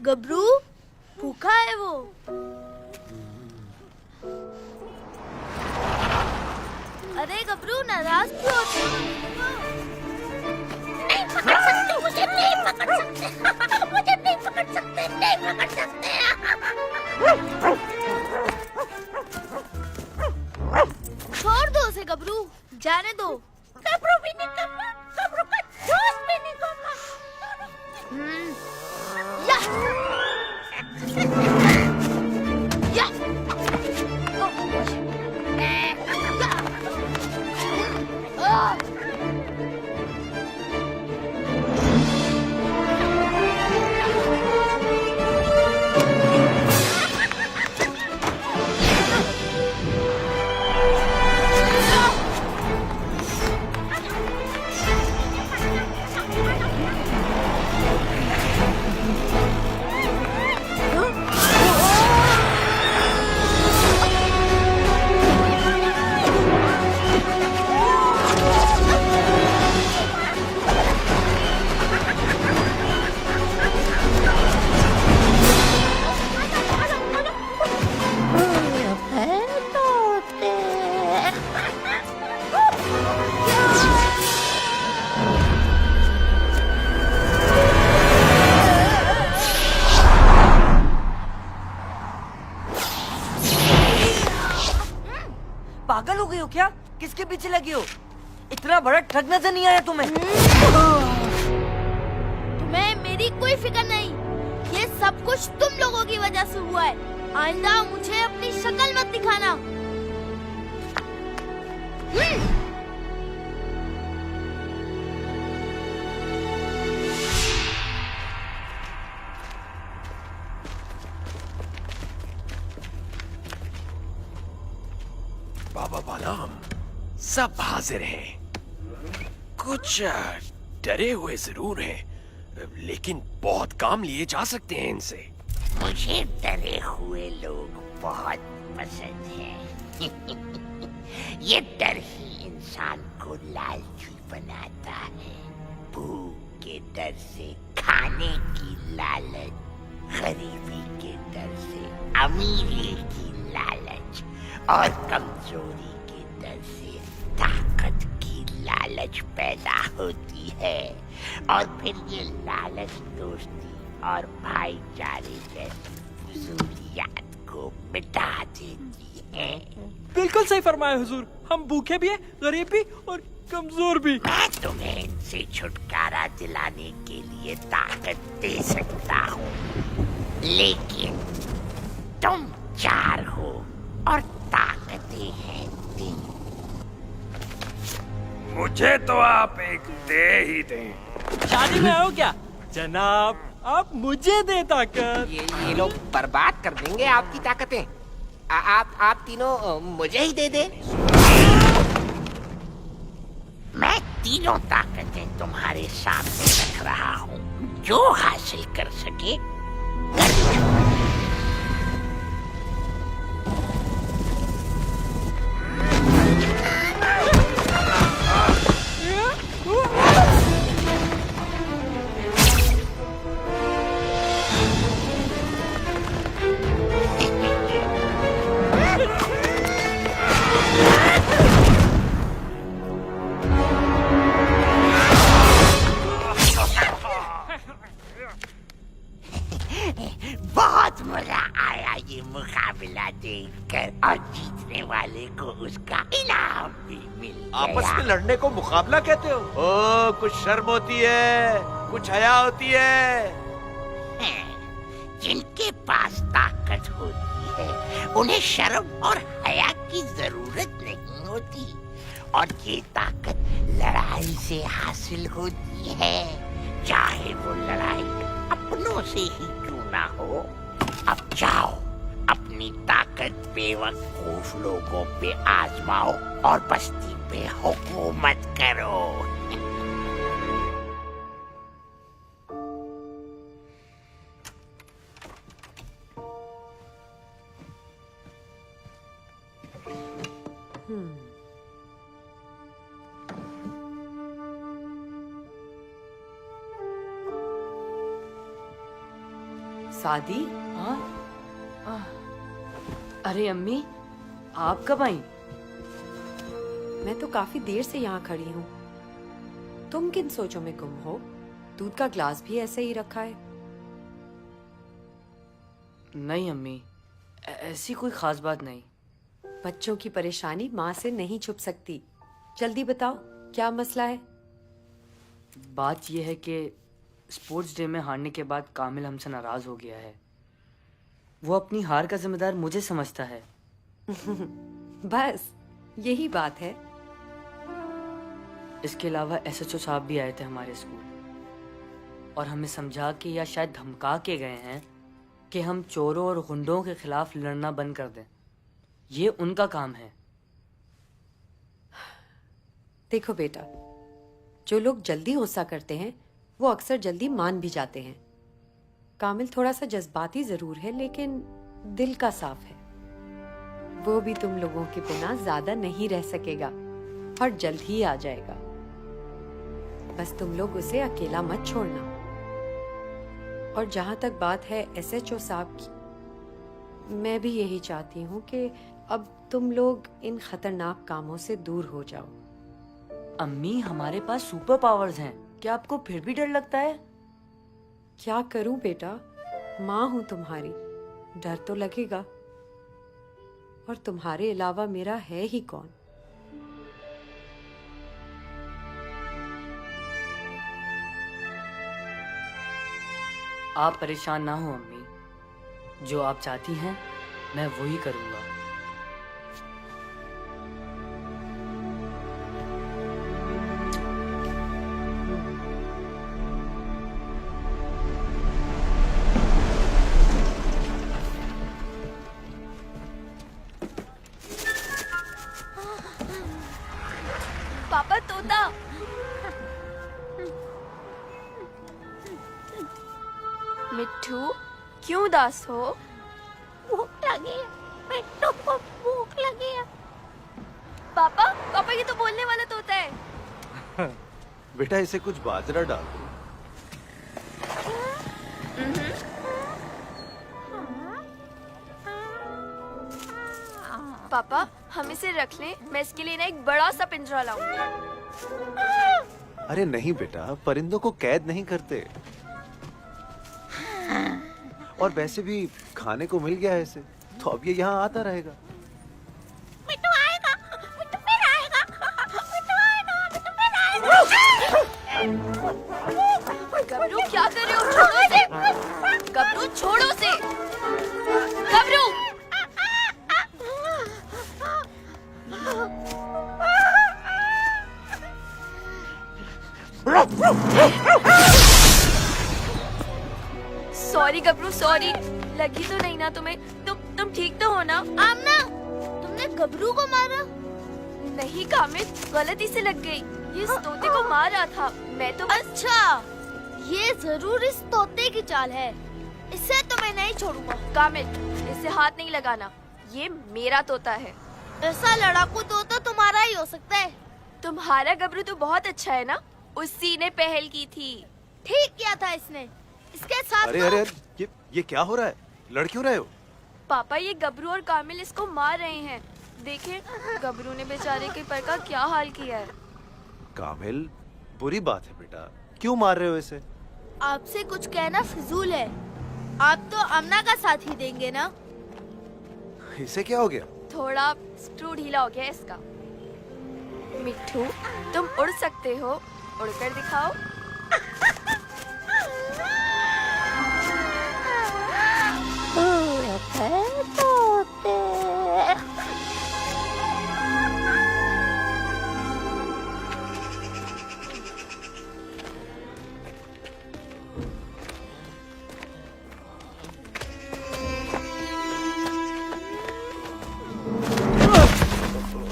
Speaker 6: गबरू भूखा है वो। अरे गबरू नाराज क्यों होते हो?
Speaker 12: नहीं पकड़ सकते, मुझे नहीं पकड़ सकते, मुझे नहीं पकड़ सकते, नहीं पकड़ सकते।
Speaker 6: छोड़ दो उसे गबरू, जाने दो।
Speaker 12: गबरू भी नहीं करना, गबरू का दोस्त भी नहीं करना।
Speaker 11: पागल हो गई हो क्या? किसके पीछे लगी हो? इतना बड़ा ट्रक नजर नहीं आया तुम्हें?
Speaker 6: तुम्हें मेरी कोई फिक्र नहीं, ये सब कुछ तुम लोगों की वजह से हुआ है। आइंदा मुझे अपनी शक्ल मत दिखाना।
Speaker 19: बाबा बालाम, सब हाजिर हैं। कुछ डरे हुए जरूर हैं, लेकिन बहुत काम लिए जा सकते हैं इनसे।
Speaker 12: मुझे डरे हुए लोग बहुत पसंद हैं। ये डर ही इंसान को लालची बनाता है। भूख के डर से खाने की लालच, गरीबी के डर से अमीरी की लालच और कमजोरी के डर से ताकत की लालच पैदा होती है। और फिर ये लालच दोस्ती और भाईचारे जैसी फजूलियात को मिटा देती है।
Speaker 8: बिल्कुल सही फरमाया हुजूर, हम भूखे भी हैं, गरीब भी और कमजोर भी।
Speaker 12: मैं तुम्हें इनसे छुटकारा दिलाने के लिए ताकत दे सकता हूँ, लेकिन तुम 4 हो और ताकतें हैं 3।
Speaker 19: मुझे तो आप एक दे ही दें।
Speaker 8: शादी में आओ क्या जनाब? आप मुझे दे ताकत।
Speaker 7: ये लोग बर्बाद कर देंगे आपकी ताकतें। आप तीनों मुझे ही दे दे।
Speaker 12: मैं तीनों ताकतें तुम्हारे सामने रख रहा हूँ, जो हासिल कर सके कर लो। बहुत मजा आया ये मुकाबला देखकर, और जीतने वाले को उसका इनाम भी मिल गया।
Speaker 1: आपस में लड़ने को मुकाबला कहते हो? ओ, कुछ शर्म होती है, कुछ हया होती है।
Speaker 12: जिनके पास ताकत होती है उन्हें शर्म और हया की जरूरत नहीं होती, और ये ताकत लड़ाई से हासिल होती है, चाहे वो लड़ाई अपनों से ही क्यों ना हो। अब जाओ, अपनी ताकत बेवकूफ लोगों पे आजमाओ और बस्ती पे हुकूमत करो।
Speaker 11: शादी? हाँ? अरे अम्मी, आप कब आई?
Speaker 5: मैं तो काफी देर से यहाँ खड़ी हूँ। तुम किन सोचों में गुम हो? दूध का ग्लास भी ऐसे ही रखा है।
Speaker 11: नहीं अम्मी, ऐसी कोई खास बात नहीं।
Speaker 5: बच्चों की परेशानी माँ से नहीं छुप सकती। जल्दी बताओ, क्या मसला है?
Speaker 11: बात यह है कि स्पोर्ट्स डे में हारने के बाद कामिल हमसे नाराज हो गया है। वो अपनी हार का जिम्मेदार मुझे समझता है।
Speaker 5: बस यही बात है।
Speaker 11: इसके अलावा एसएचओ साहब भी आए थे हमारे स्कूल, और हमें समझा के या शायद धमका के गए हैं कि हम चोरों और गुंडों के खिलाफ लड़ना बंद कर दें। ये उनका काम है।
Speaker 5: देखो बेटा, जो लोग जल्दी गुस्सा करते हैं वो अक्सर जल्दी मान भी जाते हैं। कामिल थोड़ा सा जज्बाती जरूर है, लेकिन दिल का साफ है। वो भी तुम लोगों के बिना ज्यादा नहीं रह सकेगा और जल्द ही आ जाएगा। बस तुम लोग उसे अकेला मत छोड़ना। और जहां तक बात है एसएचओ साहब की, मैं भी यही चाहती हूँ कि अब तुम लोग इन खतरनाक कामों से दूर हो जाओ।
Speaker 11: अम्मी, हमारे पास सुपर पावर्स हैं, क्या आपको फिर भी डर लगता है?
Speaker 5: क्या करूं बेटा, माँ हूं तुम्हारी, डर तो लगेगा। और तुम्हारे अलावा मेरा है ही कौन।
Speaker 11: आप परेशान ना हो अम्मी, जो आप चाहती हैं मैं वही करूंगा।
Speaker 6: पापा तोता। मिट्ठू क्यों उदास हो? भूख लगी है, मिट्ठू को भूख लगी है। पापा पापा ये तो बोलने वाला तोता है।
Speaker 1: बेटा इसे कुछ बाजरा डाल दो।
Speaker 6: पापा हम इसे रख लें, मैं इसके लिए ना एक बड़ा सा पिंजरा लाऊंगी।
Speaker 1: अरे नहीं बेटा, परिंदों को कैद नहीं करते। और वैसे भी खाने को मिल गया है इसे, तो अब ये यहाँ आता रहेगा।
Speaker 9: मिट्टू आएगा, मिट्टू फिर आएगा, मिट्टू आएगा, मिट्टू फिर आएगा।
Speaker 6: गबरू क्या कर रहे हो? छोड़ो इसे। गबरू छोड़ो उसे। गबरू सॉरी गबरू सॉरी, लगी तो नहीं ना तुम्हें? तुम ठीक तो हो ना? आमना तुमने गबरू को मारा? नहीं कामिल, गलती से लग गई। ये इस तोते को मार रहा था, मैं तो अच्छा ये जरूर इस तोते की चाल है। इसे तो मैं नहीं छोड़ूंगा। कामिल इसे हाथ नहीं लगाना, ये मेरा तोता है। ऐसा लड़ाकू तोता तुम्हारा ही हो सकता है। तुम्हारा गबरू तो बहुत अच्छा है ना, उसी ने पहल की थी। ठीक किया था इसने। इसके साथ
Speaker 1: अरे अरे ये क्या हो रहा है? लड़ क्यों रहे हो?
Speaker 6: पापा ये गबरू और कामिल इसको मार रहे हैं। देखें गबरू ने बेचारे के पर का क्या हाल किया है।
Speaker 1: कामिल बुरी बात है बेटा, क्यों मार रहे हो इसे?
Speaker 6: आपसे कुछ कहना फिजूल है। आप तो अमना का साथ ही देंगे ना?
Speaker 1: इसे क्या हो गया?
Speaker 6: थोड़ा स्क्रू ढीला हो गया इसका। मिट्ठू तुम उड़ सकते हो, उड़कर दिखाओ।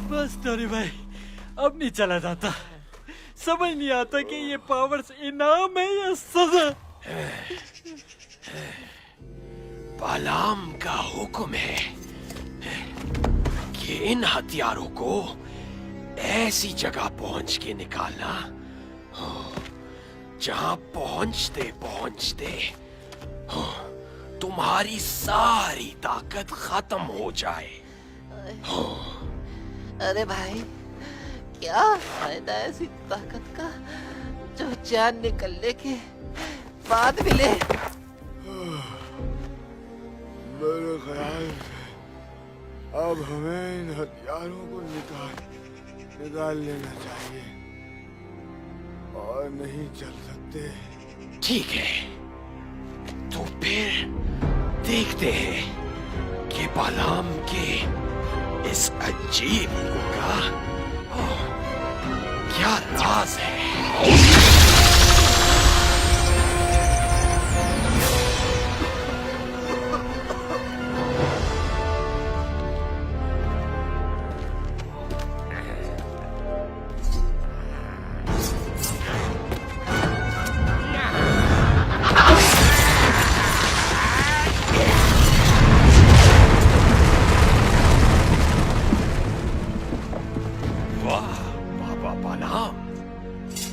Speaker 8: बस टोनी भाई, अब नहीं चला जाता। समझ नहीं आता कि ये पावर्स इनाम है या सजा।
Speaker 19: बालाम का हुक्म है कि इन हथियारों को ऐसी जगह पहुंच के निकालना जहां पहुंचते पहुंचते तुम्हारी सारी ताकत खत्म हो जाए।
Speaker 7: अरे भाई क्या फायदा ऐसी ताकत का जो जान निकलने के बाद मिले।
Speaker 20: मेरे ख्याल से अब हमें इन हथियारों को निकाल लेना चाहिए और नहीं चल सकते।
Speaker 19: ठीक है, तो फिर देखते हैं कि बालाम के इस अजीब हुक्म का क्या राज है।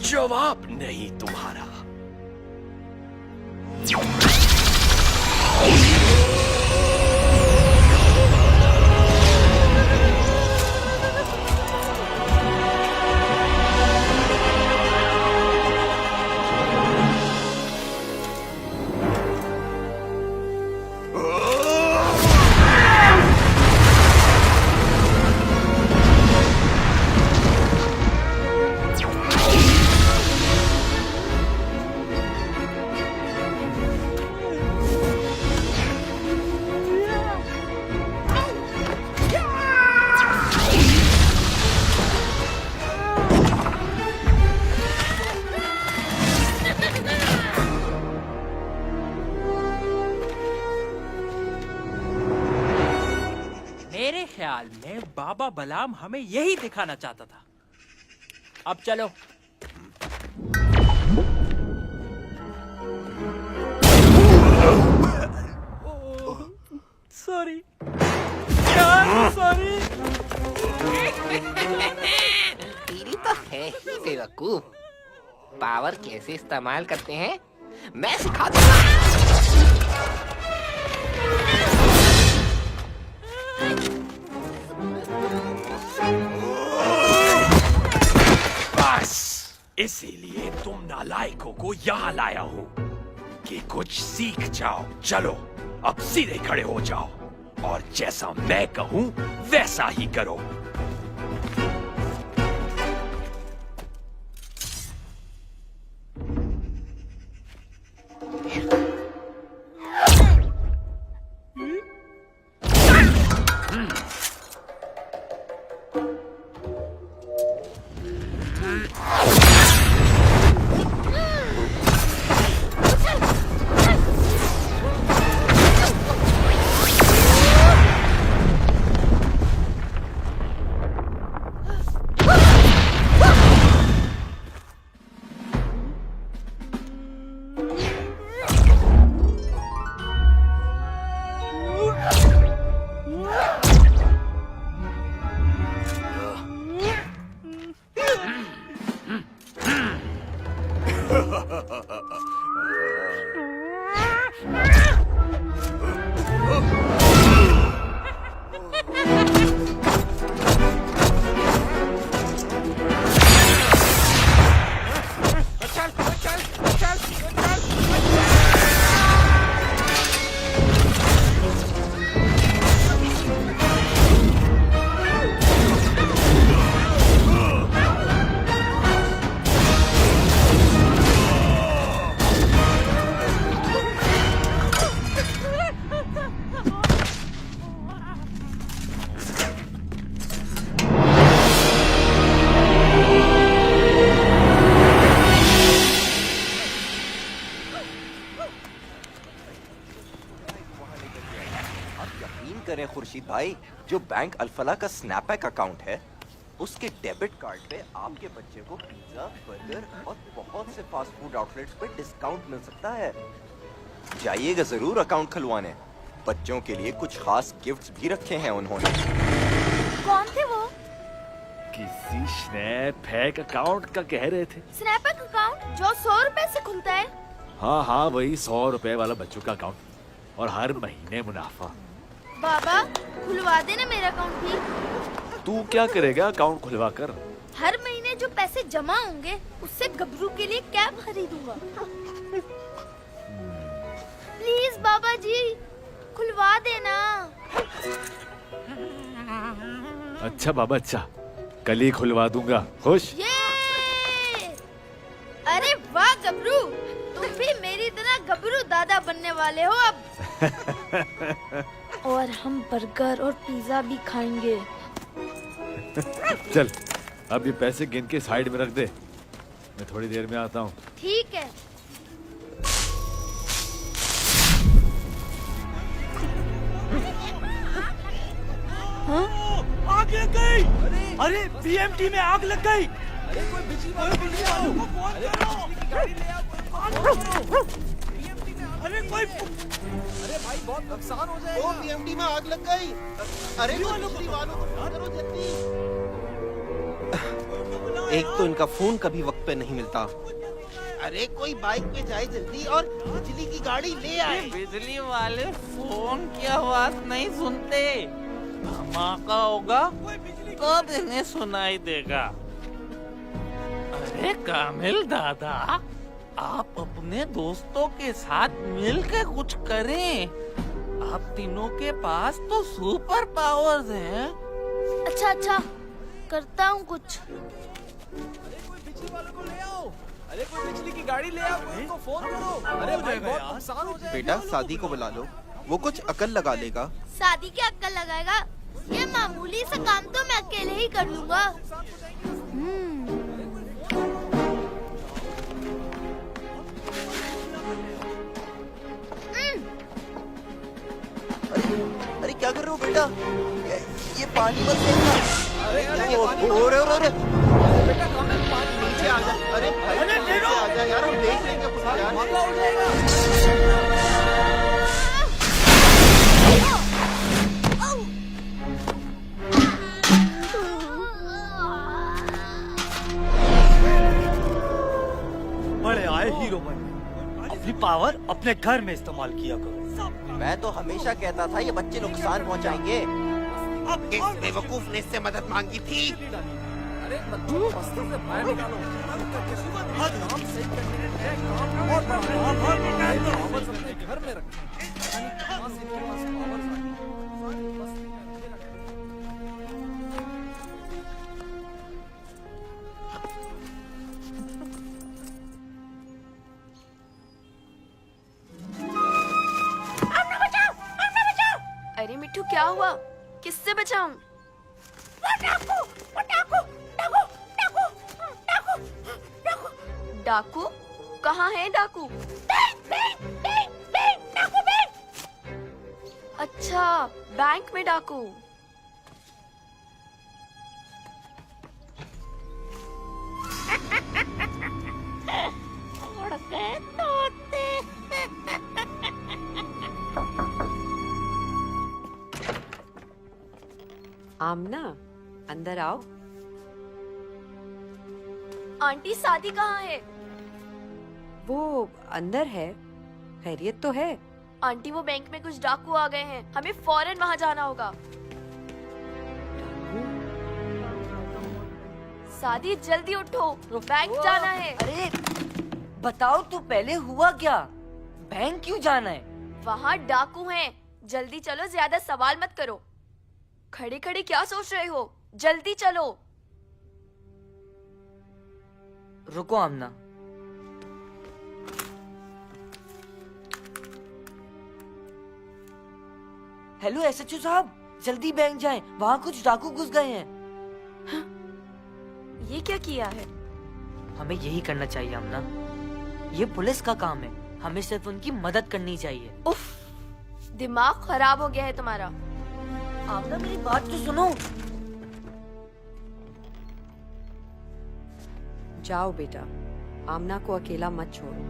Speaker 19: जवाब नहीं तुम्हारा।
Speaker 8: ख्याल में बाबा बलाम हमें यही दिखाना चाहता था। अब चलो। सॉरी यार, सॉरी।
Speaker 12: तेरी तो है ही बेवकूफ। पावर कैसे इस्तेमाल करते हैं मैं सिखा दूंगा।
Speaker 19: बस इसीलिए तुम नालायकों को यहाँ लाया हूँ कि कुछ सीख जाओ। चलो अब सीधे खड़े हो जाओ और जैसा मैं कहूँ वैसा ही करो।
Speaker 7: करें खुर्शीद भाई, जो बैंक अल्फला का स्नैपैक अकाउंट है उसके डेबिट कार्ड पे आपके बच्चे को पिज्जा, बर्गर और बहुत से फास्ट फूड आउटलेट्स पे डिस्काउंट मिल सकता है। जाइएगा जरूर अकाउंट खुलवाने। बच्चों के लिए कुछ खास गिफ्ट्स भी रखे हैं उन्होंने।
Speaker 6: कौन थे वो?
Speaker 4: किसी स्नैपैक अकाउंट का कह रहे थे।
Speaker 6: स्नैपैक अकाउंट जो 100 रुपए से खुलता है?
Speaker 4: हाँ हाँ, वही 100 रुपए वाला बच्चों का अकाउंट और हर महीने मुनाफा।
Speaker 6: बाबा खुलवा देना मेरा अकाउंट भी।
Speaker 4: तू क्या करेगा अकाउंट खुलवा कर?
Speaker 6: हर महीने जो पैसे जमा होंगे उससे गबरू के लिए कैब खरीदूंगा। प्लीज बाबा जी खुलवा देना।
Speaker 4: अच्छा बाबा, अच्छा कल ही खुलवा दूंगा। खुश?
Speaker 6: ये अरे वाह गबरू, तुम भी मेरी तरह गबरू दादा बनने वाले हो अब। और हम बर्गर और पिज्जा भी खाएंगे।
Speaker 4: चल अब ये पैसे गिन के साइड में रख दे, मैं थोड़ी देर में आता हूँ।
Speaker 6: ठीक है।
Speaker 8: हाँ? आग लग गई! अरे बीएमटी में आग लग गई!
Speaker 10: अरे कोई बिजली वालों को फोन करो।
Speaker 8: अरे कोई,
Speaker 10: अरे भाई बहुत नुकसान हो जाएगा।
Speaker 17: बीएमटी में आग लग गई। अरे बिजली वालों को फोन करो जल्दी। एक तो इनका फोन कभी वक्त पे नहीं मिलता। अरे कोई बाइक पे जाए जल्दी और बिजली की गाड़ी ले आए।
Speaker 21: बिजली वाले फोन की आवाज नहीं सुनते, धमाका होगा तब इन्हें सुनाई देगा। अरे कामिल दादा, आप अपने दोस्तों के साथ मिलकर कुछ करें। आप तीनों के पास तो सुपर पावर्स हैं।
Speaker 6: अच्छा अच्छा करता हूँ कुछ।
Speaker 10: अरे कोई बिजली वालों को ले आओ। अरे कोई बिजली की गाड़ी ले आओ, उनको फोन करो। अरे भाई बहुत नुकसान हो जाएगा।
Speaker 17: बेटा सादी को बुला लो, वो कुछ अकल लगा लेगा।
Speaker 6: शादी की अक्कल लगाएगा? ये मामूली सा काम तो मैं अकेले ही कर लूंगा।
Speaker 7: अरे क्या कर रहे हो बेटा? ये पानी मत फेंकना। अरे बेटा पानी नीचे आ जा। अरे भाई नीचे आ जा यार, हम देख लेंगे कुछ यार।
Speaker 8: बड़े आए हीरो बने। अपनी पावर अपने घर में इस्तेमाल किया करो।
Speaker 7: मैं तो हमेशा कहता था ये बच्चे नुकसान पहुंचाएंगे।
Speaker 12: अब इस बेवकूफ ने इससे मदद मांगी थी।
Speaker 10: अरे बच्चों को बस्ती से बाहर निकालो। काम सही करने पावर्स अपने घर में रखें। कहां से इनके पास पावर्स आ गई? बस्ती में अकेले रखें।
Speaker 6: अरे मिट्टू क्या हुआ? किससे बचाऊं? डाकू? कहाँ है डाकू? अच्छा, बैंक में डाकू।
Speaker 5: आमना, अंदर आओ।
Speaker 6: आंटी सादी कहाँ है?
Speaker 5: वो अंदर है। खैरियत तो है?
Speaker 6: आंटी वो बैंक में कुछ डाकू आ गए हैं, हमें फौरन वहाँ जाना होगा। सादी जल्दी उठो, बैंक जाना है।
Speaker 11: अरे बताओ तो पहले हुआ क्या? बैंक क्यों जाना है?
Speaker 6: वहाँ डाकू हैं, जल्दी चलो, ज्यादा सवाल मत करो। खड़े खड़े क्या सोच रहे हो? जल्दी चलो।
Speaker 11: रुको आमना, हेलो एसएचओ साहब, जल्दी बैंक जाएं, वहाँ कुछ डाकू घुस गए हैं।
Speaker 6: ये क्या किया है?
Speaker 11: हमें यही करना चाहिए आमना, ये पुलिस का काम है, हमें सिर्फ उनकी मदद करनी चाहिए।
Speaker 6: उफ, दिमाग खराब हो गया है तुम्हारा।
Speaker 11: आमना मेरी बात तो सुनो।
Speaker 5: जाओ बेटा, आमना को अकेला मत छोड़ो।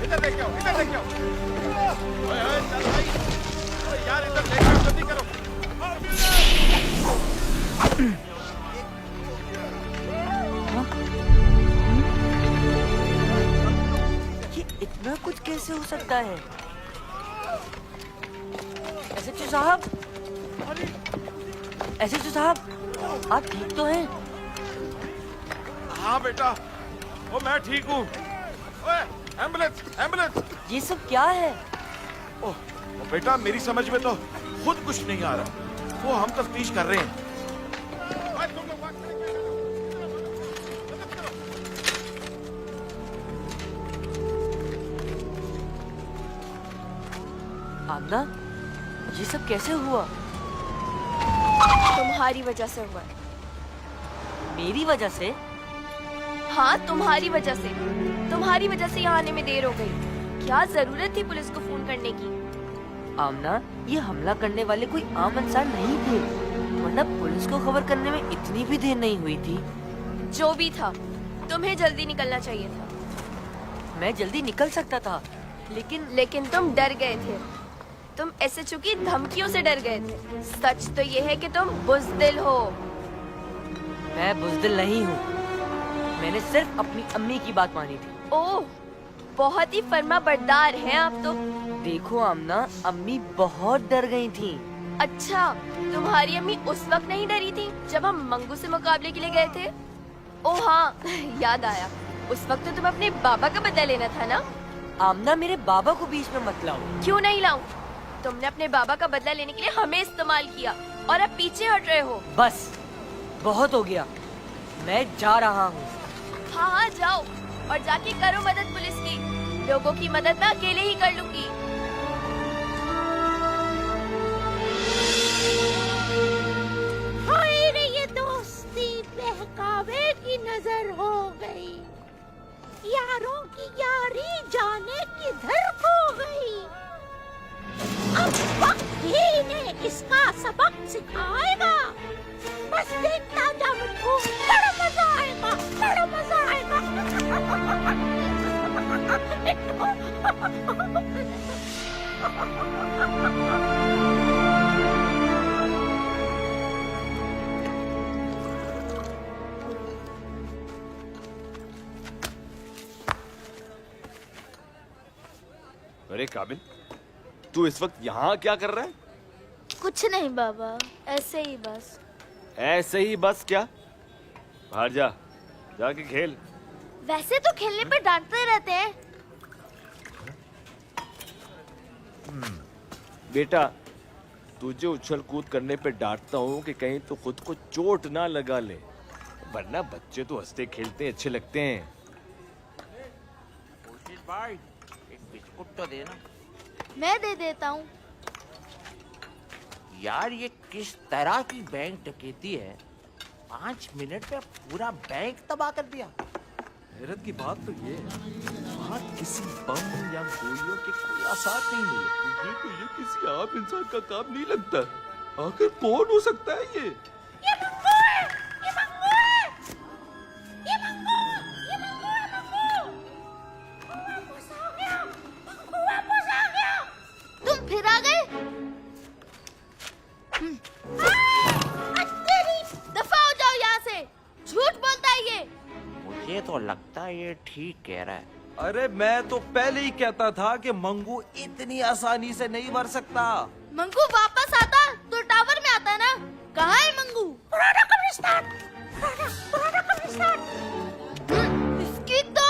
Speaker 20: इधर देख आओ, इधर देख आओ। ओए ओए चल भाई, ओए यार इधर देख आओ, जल्दी करो।
Speaker 11: ये इतना कुछ कैसे हो सकता है? एसएचओ साहब, एसएचओ साहब, आप ठीक तो हैं?
Speaker 20: हाँ बेटा, वो मैं ठीक हूँ। ओए एम्बुलेंस, एम्बुलेंस।
Speaker 11: ये सब क्या है?
Speaker 20: ओह बेटा, मेरी समझ में तो खुद कुछ नहीं आ रहा, वो हम तफ्तीश कर रहे हैं।
Speaker 11: आमना, ये सब कैसे हुआ?
Speaker 6: तुम्हारी वजह से हुआ।
Speaker 11: मेरी वजह से?
Speaker 6: हाँ, तुम्हारी वजह से। तुम्हारी वजह से यहाँ आने में देर हो गई। क्या जरूरत थी पुलिस को फोन करने की?
Speaker 11: आमना, ये हमला करने वाले कोई आम इंसान नहीं थे, वरना पुलिस को खबर करने में इतनी भी देर नहीं हुई थी।
Speaker 6: जो भी था, तुम्हें जल्दी निकलना चाहिए था।
Speaker 11: मैं जल्दी निकल सकता था,
Speaker 6: लेकिन तुम डर गए थे। तुम एसएचओ की धमकियों से डर गए थे। सच तो ये है कि तुम बुज़दिल हो।
Speaker 11: मैं बुज़दिल नहीं हूँ, मैंने सिर्फ अपनी अम्मी की बात मानी थी।
Speaker 6: ओह, बहुत ही फर्माबरदार हैं आप तो।
Speaker 11: देखो आमना, अम्मी बहुत डर गई थी।
Speaker 6: अच्छा, तुम्हारी अम्मी उस वक्त नहीं डरी थी जब हम मंगू से मुकाबले के लिए गए थे? ओह हाँ, याद आया, उस वक्त तो तुम अपने बाबा का बदला लेना था ना?
Speaker 11: आमना, मेरे बाबा को बीच में मत लाओ।
Speaker 6: क्यों नहीं लाऊं? तुमने अपने बाबा का बदला लेने के लिए हमें इस्तेमाल किया और अब पीछे हट रहे हो।
Speaker 11: बस, बहुत हो गया, मैं जा रहा हूँ।
Speaker 6: हाँ हाँ जाओ, और जाके करो मदद पुलिस की। लोगों की मदद मैं अकेले ही कर लूंगी।
Speaker 9: हाय रे ये दोस्ती बहकावे की नजर हो गई। यारों की यारी जाने किधर खो गई। अब वक्त ही ने इसका सबक सिखाएगा। बस देखता जा मुझको, बड़ा मजा आएगा, बड़ा मजा आएगा।
Speaker 4: अरे काबिल, तू इस वक्त यहाँ क्या कर रहा है?
Speaker 6: कुछ नहीं बाबा, ऐसे ही बस।
Speaker 4: ऐसे ही बस क्या? बाहर जा, जाके खेल।
Speaker 6: वैसे तो खेलने पे डांटते रहते हैं।
Speaker 4: बेटा, तुझे उछल कूद करने पे डांटता हूँ कि कहीं तो खुद को चोट ना लगा ले, वरना बच्चे तो हंसते खेलते अच्छे लगते हैं।
Speaker 21: भाई एक बिस्कुट तो देना।
Speaker 6: मैं दे देता हूँ।
Speaker 21: यार ये किस तरह की बैंक डकैती है? 5 मिनट में पूरा बैंक तबाह कर दिया।
Speaker 1: हैरत की बात तो ये है, वहाँ किसी बम या गोलियों के कोई आसार नहीं मिले। मुझे तो ये किसी आम इंसान का काम नहीं लगता। आखिर कौन हो सकता है ये?
Speaker 6: तुम फिर आ गए? दफा हो जाओ यहाँ से। झूठ बोलता है ये।
Speaker 21: मुझे तो लगता है ये ठीक कह रहा है।
Speaker 1: अरे मैं तो पहले ही कहता था कि मंगू इतनी आसानी से नहीं मर सकता।
Speaker 6: मंगू वापस आता तो टावर में आता ना। कहाँ है मंगू? पुराना कब्रिस्तान। पुराना कब्रिस्तान। इसकी तो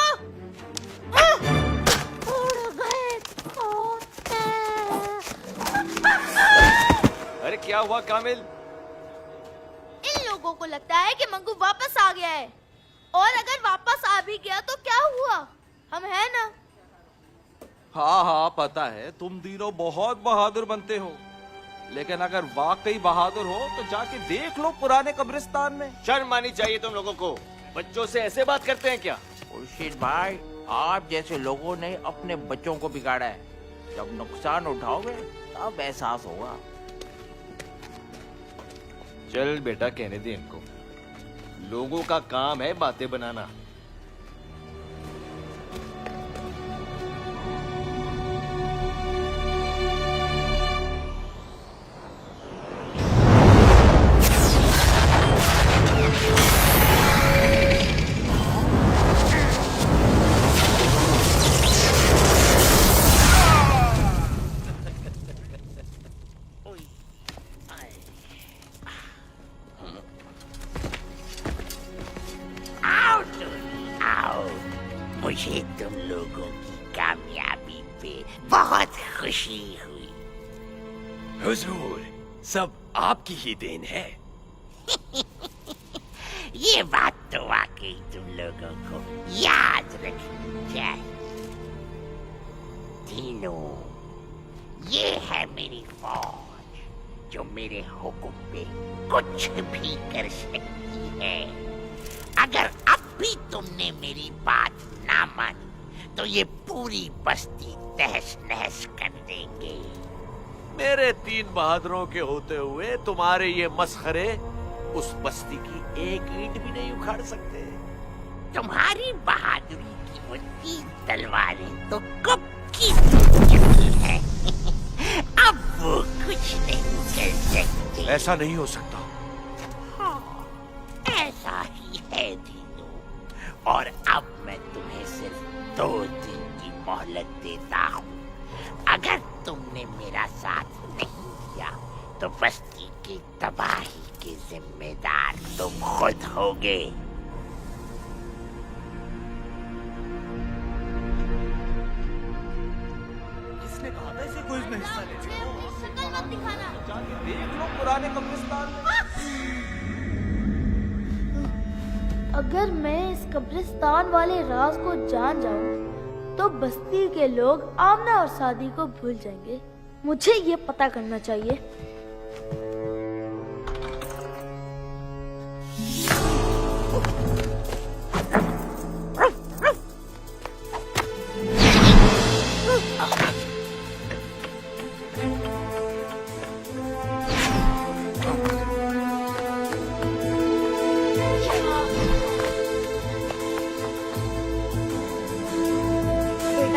Speaker 6: उड़ गए तोते।
Speaker 4: अरे क्या हुआ कामिल?
Speaker 6: इन लोगों को लगता है कि मंगू वापस आ गया है, और अगर वापस आ भी गया तो क्या हुआ? हम है ना।
Speaker 1: हाँ हाँ पता है, तुम तीनों बहुत बहादुर बनते हो, लेकिन अगर वाकई बहादुर हो तो जाके देख लो पुराने कब्रिस्तान में।
Speaker 4: शर्म आनी चाहिए तुम लोगों को। बच्चों से ऐसे बात करते हैं क्या?
Speaker 21: खुर्शीद भाई, आप जैसे लोगों ने अपने बच्चों को बिगाड़ा है। जब नुकसान उठाओगे तब एहसास होगा।
Speaker 4: चल बेटा, कहने दे इनको। लोगों का काम है बातें बनाना।
Speaker 12: मुझे तुम लोगों की कामयाबी पे बहुत खुशी हुई।
Speaker 19: हुजूर, सब आपकी ही देन है।
Speaker 12: ये बात तो वाकई तुम लोगों को याद रखनी चाहिए। तीनों, ये है मेरी फौज जो मेरे हुक्म पे कुछ भी कर सकती है। अगर अब भी तुमने मेरी बात ना मानी तो ये पूरी बस्ती तहस नहस कर देंगे।
Speaker 1: मेरे 3 बहादुरों के होते हुए तुम्हारे ये मसखरे उस बस्ती की एक ईंट भी नहीं उखाड़ सकते।
Speaker 12: तुम्हारी बहादुरी की वो 3 तलवारें तो कब की चुकी है। अब वो कुछ नहीं कर सकते।
Speaker 1: ऐसा नहीं हो सकता।
Speaker 12: हाँ, ऐसा ही है तीनों। और अब मैं तुम्हें सिर्फ 2 दिन की मोहलत देता हूँ। अगर तुमने मेरा साथ नहीं दिया तो बस्ती की तबाही के जिम्मेदार तुम खुद होगे।
Speaker 1: किसने कहा था इसे क्विज में हिस्सा लेने को?
Speaker 6: शक्ल मत दिखाना।
Speaker 1: जाके देख लो पुराने कब्रिस्तान में।
Speaker 6: अगर मैं इस कब्रिस्तान वाले राज को जान जाऊं तो बस्ती के लोग आमना और सादी को भूल जाएंगे। मुझे ये पता करना चाहिए।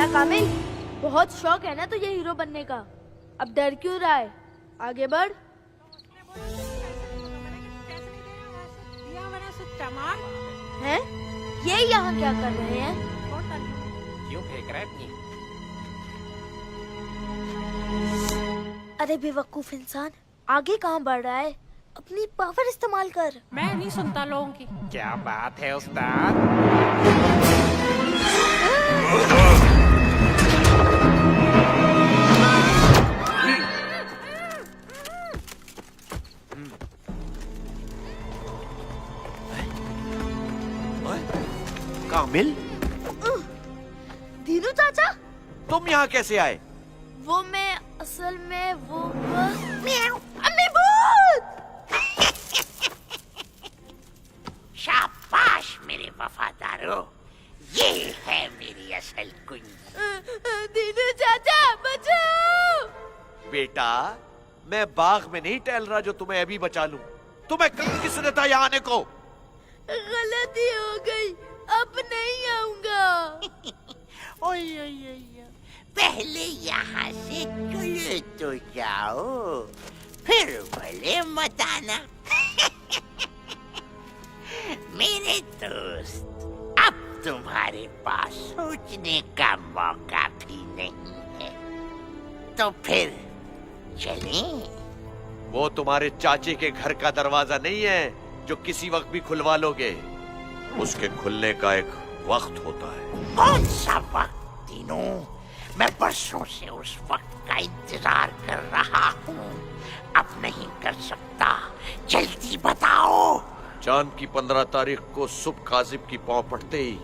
Speaker 6: क्या कामिल, बहुत शौक है ना तुझे हीरो बनने का? अब डर क्यों रहा है? आगे बढ़। हैं? ये यहाँ क्या कर रहे हैं?
Speaker 12: क्यों फेंक रहा है अपनी?
Speaker 6: अरे बेवकूफ इंसान, आगे कहाँ बढ़ रहा है? अपनी पावर इस्तेमाल कर।
Speaker 16: मैं नहीं सुनता लोगों की।
Speaker 12: क्या बात है उस्ताद?
Speaker 1: कामिल,
Speaker 6: दीनू चाचा,
Speaker 1: तुम यहाँ कैसे आए?
Speaker 6: वो मैं असल में वो अम्मी भूत।
Speaker 12: शाबाश मेरे वफादारों, ये है मेरी असल कुंजी।
Speaker 6: दीनू चाचा बचाओ।
Speaker 1: बेटा, मैं बाग में नहीं टहल रहा जो तुम्हें अभी बचा लूं। तुम्हें कल किसने था यहाँ आने को?
Speaker 6: गलती हो गई, अब नहीं आऊंगा।
Speaker 12: ओए ओए ओए, पहले यहाँ से चले तो जाओ, फिर भले मत आना। मेरे दोस्त, अब तुम्हारे पास सोचने का मौका भी नहीं है, तो फिर चलें?
Speaker 1: वो तुम्हारे चाचे के घर का दरवाजा नहीं है जो किसी वक्त भी खुलवा लोगे। उसके खुलने का एक वक्त होता है।
Speaker 12: कौन सा वक्त तीनों? मैं बरसों से उस वक्त का इंतजार कर रहा हूँ, अब नहीं कर सकता, जल्दी बताओ।
Speaker 1: चांद की 15 तारीख को सुबह काजिब की पांव पड़ते ही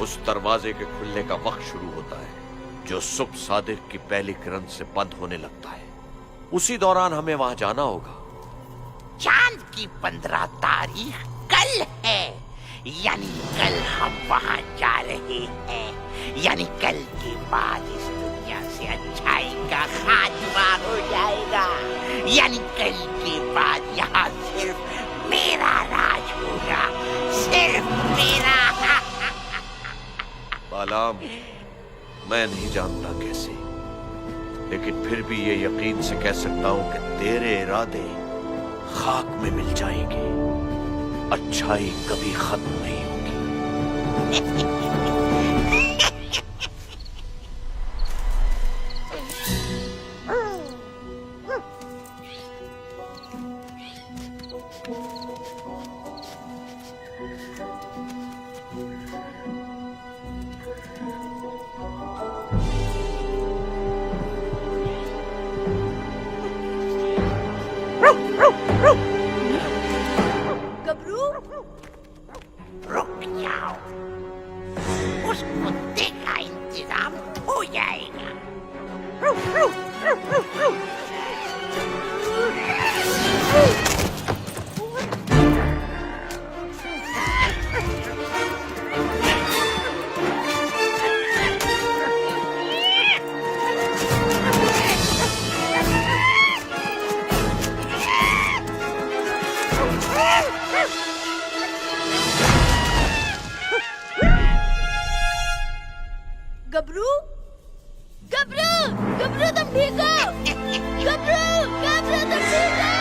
Speaker 1: उस दरवाजे के खुलने का वक्त शुरू होता है, जो सुबह सादिक की पहली किरण से बंद होने लगता है। उसी दौरान हमें वहां जाना होगा।
Speaker 12: चांद की 15 तारीख कल है, यानी कल हम वहां जा रहे हैं, यानी कल के बाद इस दुनिया से अच्छाई का खात्मा हो जाएगा, यानी कल के बाद यहाँ सिर्फ मेरा राज होगा, सिर्फ मेरा।
Speaker 1: बालाम, मैं नहीं जानता कैसे, लेकिन फिर भी ये यकीन से कह सकता हूं कि तेरे इरादे खाक में मिल जाएंगे। अच्छाई कभी खत्म नहीं होगी।
Speaker 6: गबरू,
Speaker 12: रुक जाओ, उस कुत्ते का इंतजाम हो जाएगा।
Speaker 6: गबरू, गबरू, गबरू तुम ठीक हो? गबरू, गबरू तुम ठीक हो?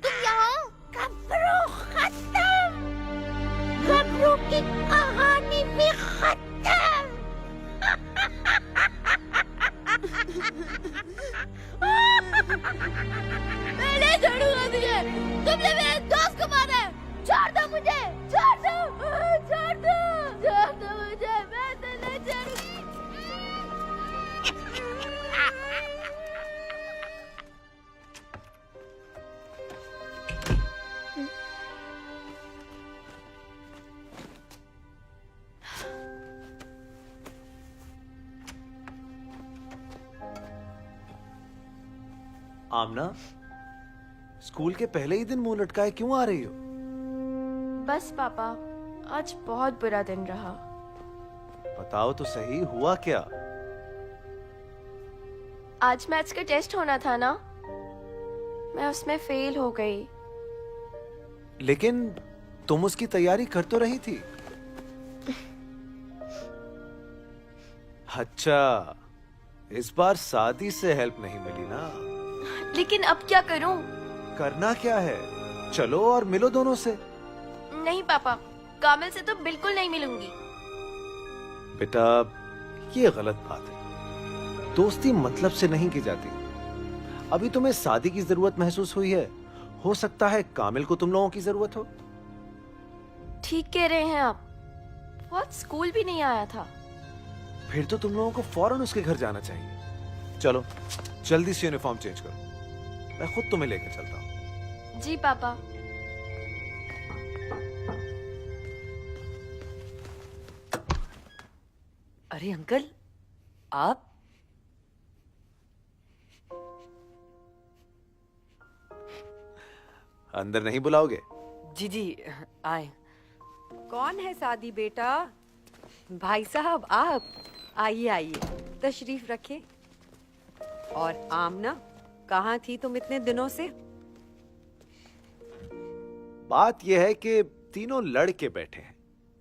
Speaker 6: तुम यहाँ? गबरू खत्म, गबरू की कहानी भी खत्म। मैं नहीं छोड़ूंगा तुझे, तुमने मेरे दोस्त को मारा है। छोड़ दो मुझे, छोड़ दो, छोड़ दो, छोड़ दो मुझे, मैं तो नहीं छोड़ूंगी।
Speaker 4: आमना, स्कूल के पहले ही दिन मुंह लटकाए क्यों आ रही हो?
Speaker 6: बस पापा, आज बहुत बुरा दिन रहा।
Speaker 4: बताओ तो सही, हुआ क्या?
Speaker 6: आज मैथ्स का टेस्ट होना था ना, मैं उसमें फेल हो गई।
Speaker 15: लेकिन तुम उसकी तैयारी कर तो रही थी। अच्छा, इस बार शादी से हेल्प नहीं मिली ना?
Speaker 6: लेकिन अब क्या करूं?
Speaker 15: करना क्या है, चलो और मिलो दोनों से।
Speaker 6: नहीं पापा, कामिल से तो बिल्कुल नहीं मिलूंगी।
Speaker 15: बेटा, ये गलत बात है। दोस्ती मतलब से नहीं की जाती। अभी तुम्हें शादी की जरूरत महसूस हुई है, हो सकता है कामिल को तुम लोगों की जरूरत हो।
Speaker 6: ठीक कह रहे हैं आप, वो आज स्कूल भी नहीं आया था।
Speaker 15: फिर तो तुम लोगों को फौरन उसके घर जाना चाहिए। चलो जल्दी से यूनिफॉर्म चेंज करो, मैं खुद तुम्हें लेकर चलता हूँ।
Speaker 6: जी पापा।
Speaker 11: अरे अंकल, आप?
Speaker 15: अंदर नहीं बुलाओगे?
Speaker 11: जी जी, आए।
Speaker 5: कौन है सादी बेटा? भाई साहब आप आइए आइए, तशरीफ रखे। और आमना, कहाँ थी तुम इतने दिनों से?
Speaker 15: बात यह है कि तीनों लड़के बैठे हैं।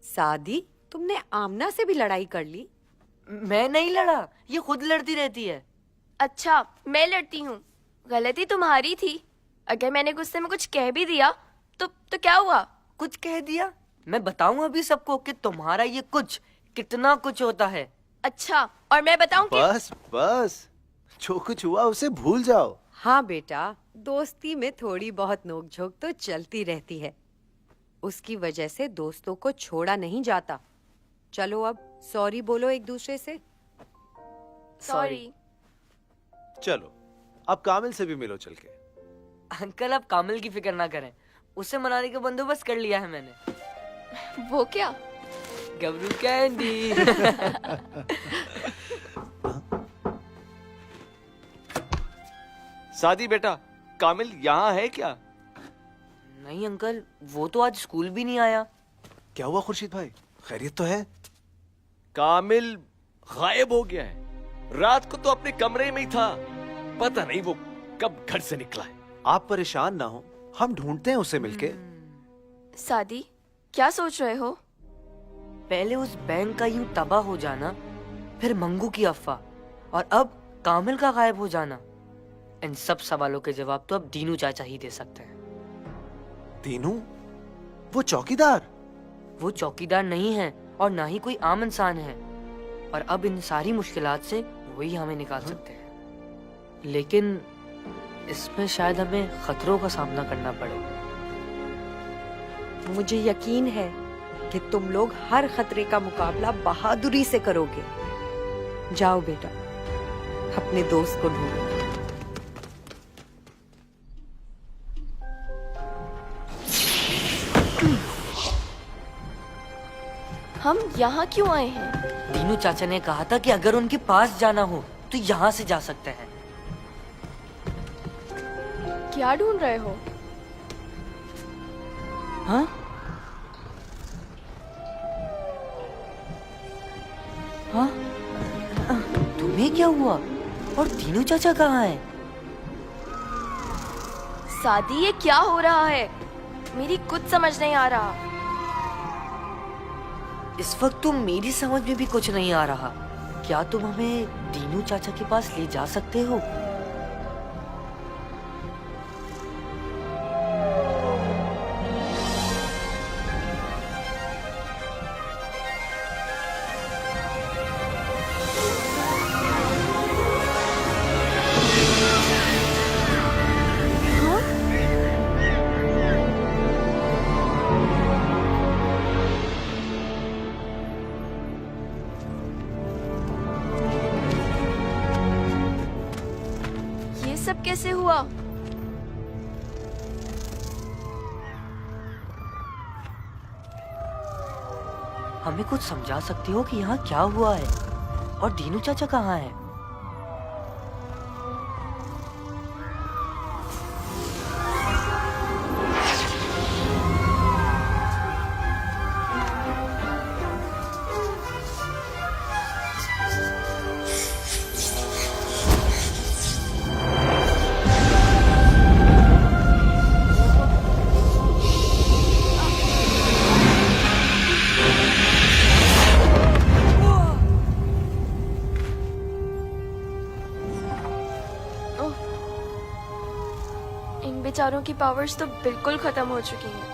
Speaker 5: सादी, तुमने आमना से भी लड़ाई कर ली?
Speaker 11: मैं नहीं लड़ा, ये खुद लड़ती रहती है।
Speaker 6: अच्छा, मैं लड़ती हूँ? गलती तुम्हारी थी। अगर मैंने गुस्से में कुछ कह भी दिया तो क्या हुआ?
Speaker 11: कुछ कह दिया? मैं बताऊं अभी सबको कि तुम्हारा ये कुछ कितना कुछ होता है।
Speaker 6: अच्छा, और मैं बताऊं कि...
Speaker 15: बस बस, जो कुछ हुआ उसे भूल जाओ।
Speaker 5: हाँ बेटा, दोस्ती में थोड़ी बहुत नोकझोंक तो चलती रहती है, उसकी वजह से दोस्तों को छोड़ा नहीं जाता। चलो अब सॉरी बोलो एक दूसरे से।
Speaker 6: सॉरी।
Speaker 15: चलो अब कामिल से भी मिलो चल के।
Speaker 11: अंकल, आप कामिल की फिक्र ना करें, उसे मनाने का बंदोबस्त कर लिया है मैंने।
Speaker 6: वो क्या?
Speaker 11: गबरू कैंडी।
Speaker 4: शादी बेटा, कामिल यहाँ है क्या?
Speaker 11: नहीं अंकल, वो तो आज स्कूल भी नहीं आया।
Speaker 15: क्या हुआ खुर्शीद भाई, खैरियत तो है?
Speaker 4: कामिल गायब हो गया है। रात को तो अपने कमरे में ही था, पता नहीं वो कब घर से निकला है।
Speaker 15: आप परेशान ना हो, हम ढूंढते हैं उसे मिलके।
Speaker 6: सादी, क्या सोच रहे हो?
Speaker 11: पहले उस बैंक का यूं तबाह हो जाना, फिर मंगू की अफवाह, और अब कामिल का गायब हो जाना। इन सब सवालों के जवाब तो अब दीनू चाचा ही दे सकते हैं।
Speaker 15: दीनू? वो चौकीदार?
Speaker 11: वो चौकीदार नहीं है और ना ही कोई आम इंसान है, और अब इन सारी मुश्किलात से वही हमें निकाल सकते हैं। लेकिन इसमें शायद हमें खतरों का सामना करना पड़े।
Speaker 5: मुझे यकीन है कि तुम लोग हर खतरे का मुकाबला बहादुरी से करोगे। जाओ बेटा, अपने दोस्त को ढूंढो।
Speaker 6: हम यहाँ क्यों आए हैं?
Speaker 11: दीनू चाचा ने कहा था कि अगर उनके पास जाना हो तो यहाँ से जा सकते हैं।
Speaker 6: क्या ढूंढ रहे हो?
Speaker 11: हाँ? हाँ? तुम्हें क्या हुआ? और दीनू चाचा कहाँ है?
Speaker 6: सादी, ये क्या हो रहा है? मेरी कुछ समझ नहीं आ रहा।
Speaker 11: इस वक्त तो मेरी समझ में भी कुछ नहीं आ रहा। क्या तुम हमें दीनू चाचा के पास ले जा सकते हो?
Speaker 6: सब कैसे हुआ?
Speaker 11: हमें कुछ समझा सकते हो कि यहाँ क्या हुआ है? और दीनू चाचा कहाँ है?
Speaker 6: इन बेचारों की पावर्स तो बिल्कुल खत्म हो चुकी हैं।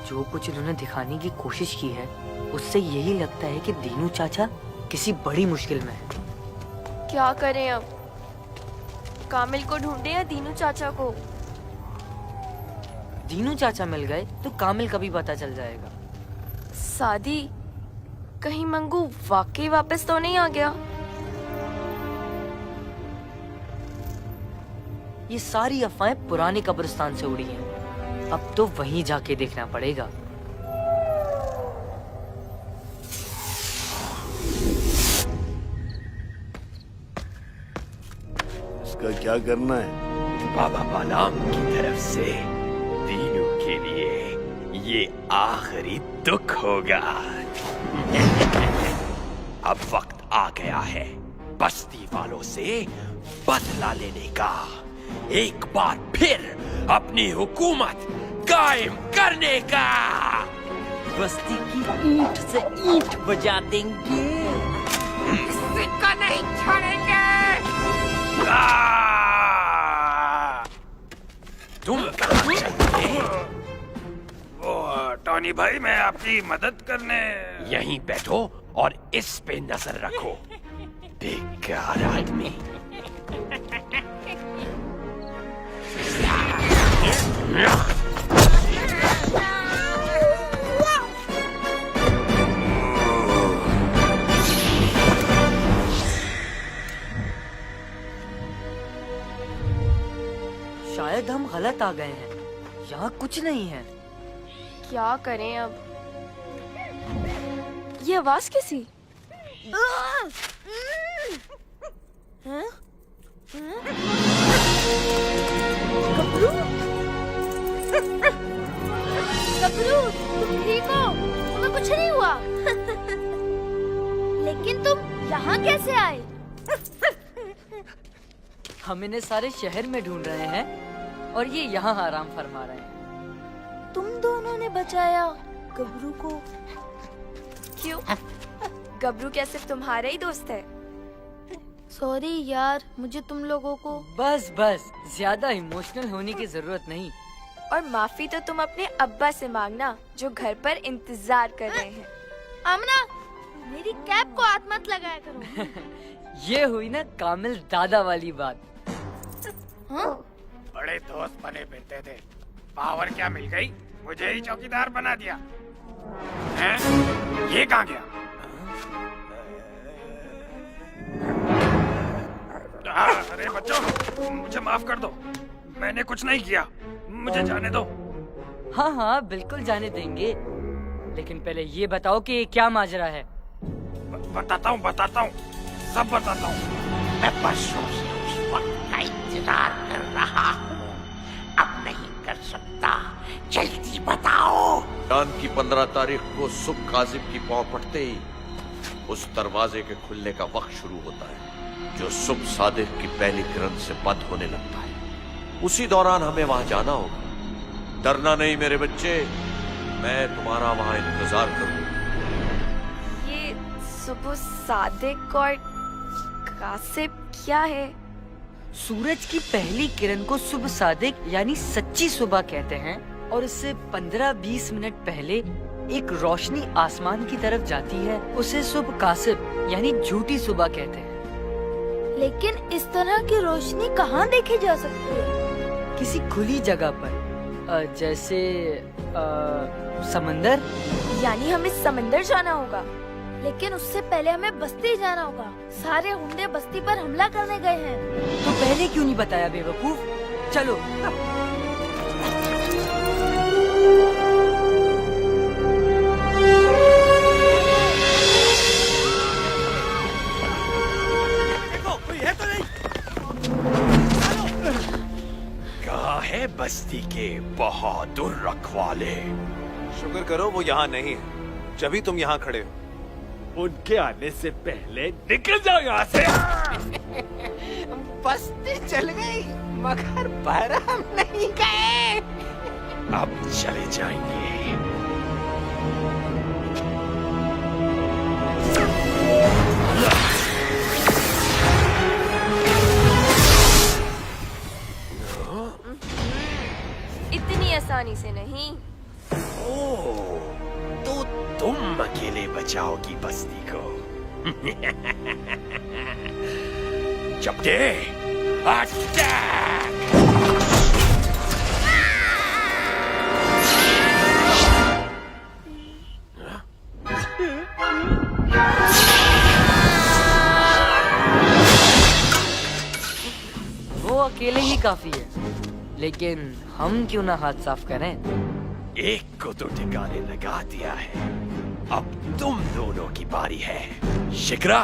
Speaker 11: जो कुछ इन्होंने दिखाने की कोशिश की है उससे यही लगता है कि दीनू चाचा किसी बड़ी मुश्किल में है।
Speaker 6: क्या करें अब? कामिल को ढूंढे या दीनू चाचा को?
Speaker 11: दीनू चाचा मिल गए तो कामिल का भी पता चल जाएगा।
Speaker 6: सादी, कहीं मंगू वाकई वापस तो नहीं आ गया?
Speaker 11: ये सारी अफवाहें पुराने कब्रिस्तान से उड़ी हैं। अब तो वहीं जाके देखना पड़ेगा।
Speaker 14: इसका क्या करना है?
Speaker 19: बाबा बालाम की तरफ से दीनू के लिए ये आखिरी दुख होगा। अब वक्त आ गया है बस्ती वालों से बदला लेने का, एक बार फिर अपनी हुकूमत कायम करने का।
Speaker 9: बस्ती की ईंट से ईंट बजा देंगे।
Speaker 12: इससे का नहीं छोड़ेंगे।
Speaker 19: तुम कहाँ चले?
Speaker 14: टॉनी भाई, मैं आपकी मदद करने।
Speaker 19: यहीं बैठो और इस पे नजर रखो। बेकार आदमी।
Speaker 11: शायद हम गलत आ गए हैं। यहाँ कुछ नहीं है।
Speaker 6: क्या करें अब? ये आवाज कैसी? हाँ? गबरू? गबरू, तुम ठीक हो? तुम्हें कुछ नहीं हुआ? लेकिन तुम यहाँ कैसे आए?
Speaker 11: हम इन्हें सारे शहर में ढूंढ रहे हैं और ये यहाँ आराम फरमा रहे हैं।
Speaker 6: तुम दोनों ने बचाया गबरू को? क्यों? गबरू क्या सिर्फ तुम्हारा ही दोस्त है? सॉरी यार, मुझे तुम लोगों को।
Speaker 11: बस बस, ज्यादा इमोशनल होने की जरूरत नहीं।
Speaker 6: और माफी तो तुम अपने अब्बा से मांगना जो घर पर इंतजार कर रहे हैं। आमना, मेरी कैप को हाथ मत लगाया करो।
Speaker 11: ये हुई ना कामिल दादा वाली बात।
Speaker 6: हाँ?
Speaker 14: बड़े दोस्त बने फिरते थे, पावर क्या मिल गई? मुझे ही चौकीदार बना दिया। हैं? ये कहाँ गया? अरे बच्चों, मुझे माफ कर दो, मैंने कुछ नहीं किया, मुझे जाने दो।
Speaker 11: हाँ हाँ बिल्कुल जाने देंगे, लेकिन पहले ये बताओ कि ये क्या माजरा है।
Speaker 14: बताता हूँ, सब बताता हूँ।
Speaker 12: मैं बरसों से उस वक्त का इंतजार कर रहा हूँ, अब नहीं कर सकता, जल्दी बताओ।
Speaker 1: चांद की 15 तारीख को सुबह काजिम की पांव पड़ते ही उस दरवाजे के खुलने का वक्त शुरू होता है, जो सुबह सादिक की पहली किरण से बंद होने लगता है। उसी दौरान हमें वहां जाना होगा। डरना नहीं मेरे बच्चे, मैं तुम्हारा वहां इंतजार करूंगा।
Speaker 6: ये सुबह सादिक और कासिब क्या है?
Speaker 11: सूरज की पहली किरण को सुबह सादिक यानी सच्ची सुबह कहते हैं, और इससे 15-20 मिनट पहले एक रोशनी आसमान की तरफ जाती है, उसे सुबह कासिब यानी झूठी सुबह कहते हैं।
Speaker 6: लेकिन इस तरह की रोशनी कहाँ देखी जा सकती है?
Speaker 11: किसी खुली जगह पर, जैसे समंदर।
Speaker 6: यानी हमें समंदर जाना होगा, लेकिन उससे पहले हमें बस्ती जाना होगा। सारे हुंडे बस्ती पर हमला करने गए हैं।
Speaker 11: तो पहले क्यों नहीं बताया बेवकूफ? चलो।
Speaker 19: कहाँ है बस्ती के बहादुर रखवाले?
Speaker 15: शुक्र करो वो यहाँ नहीं है, जभी तुम यहाँ खड़े हो।
Speaker 4: उनके आने से पहले निकल जाओ यहाँ से।
Speaker 12: बस्ती चल गई मगर बहराम नहीं गए।
Speaker 19: अब चले जाएंगे।
Speaker 6: इतनी आसानी से नहीं।
Speaker 19: ओह, तो तुम अकेले बचाओगी बस्ती को। चपटे, अटैक!
Speaker 11: वो अकेले ही काफी है, लेकिन हम क्यों ना हाथ साफ करें?
Speaker 19: एक को तो ठिकाने लगा दिया है, अब तुम दोनों की बारी है। शिखरा,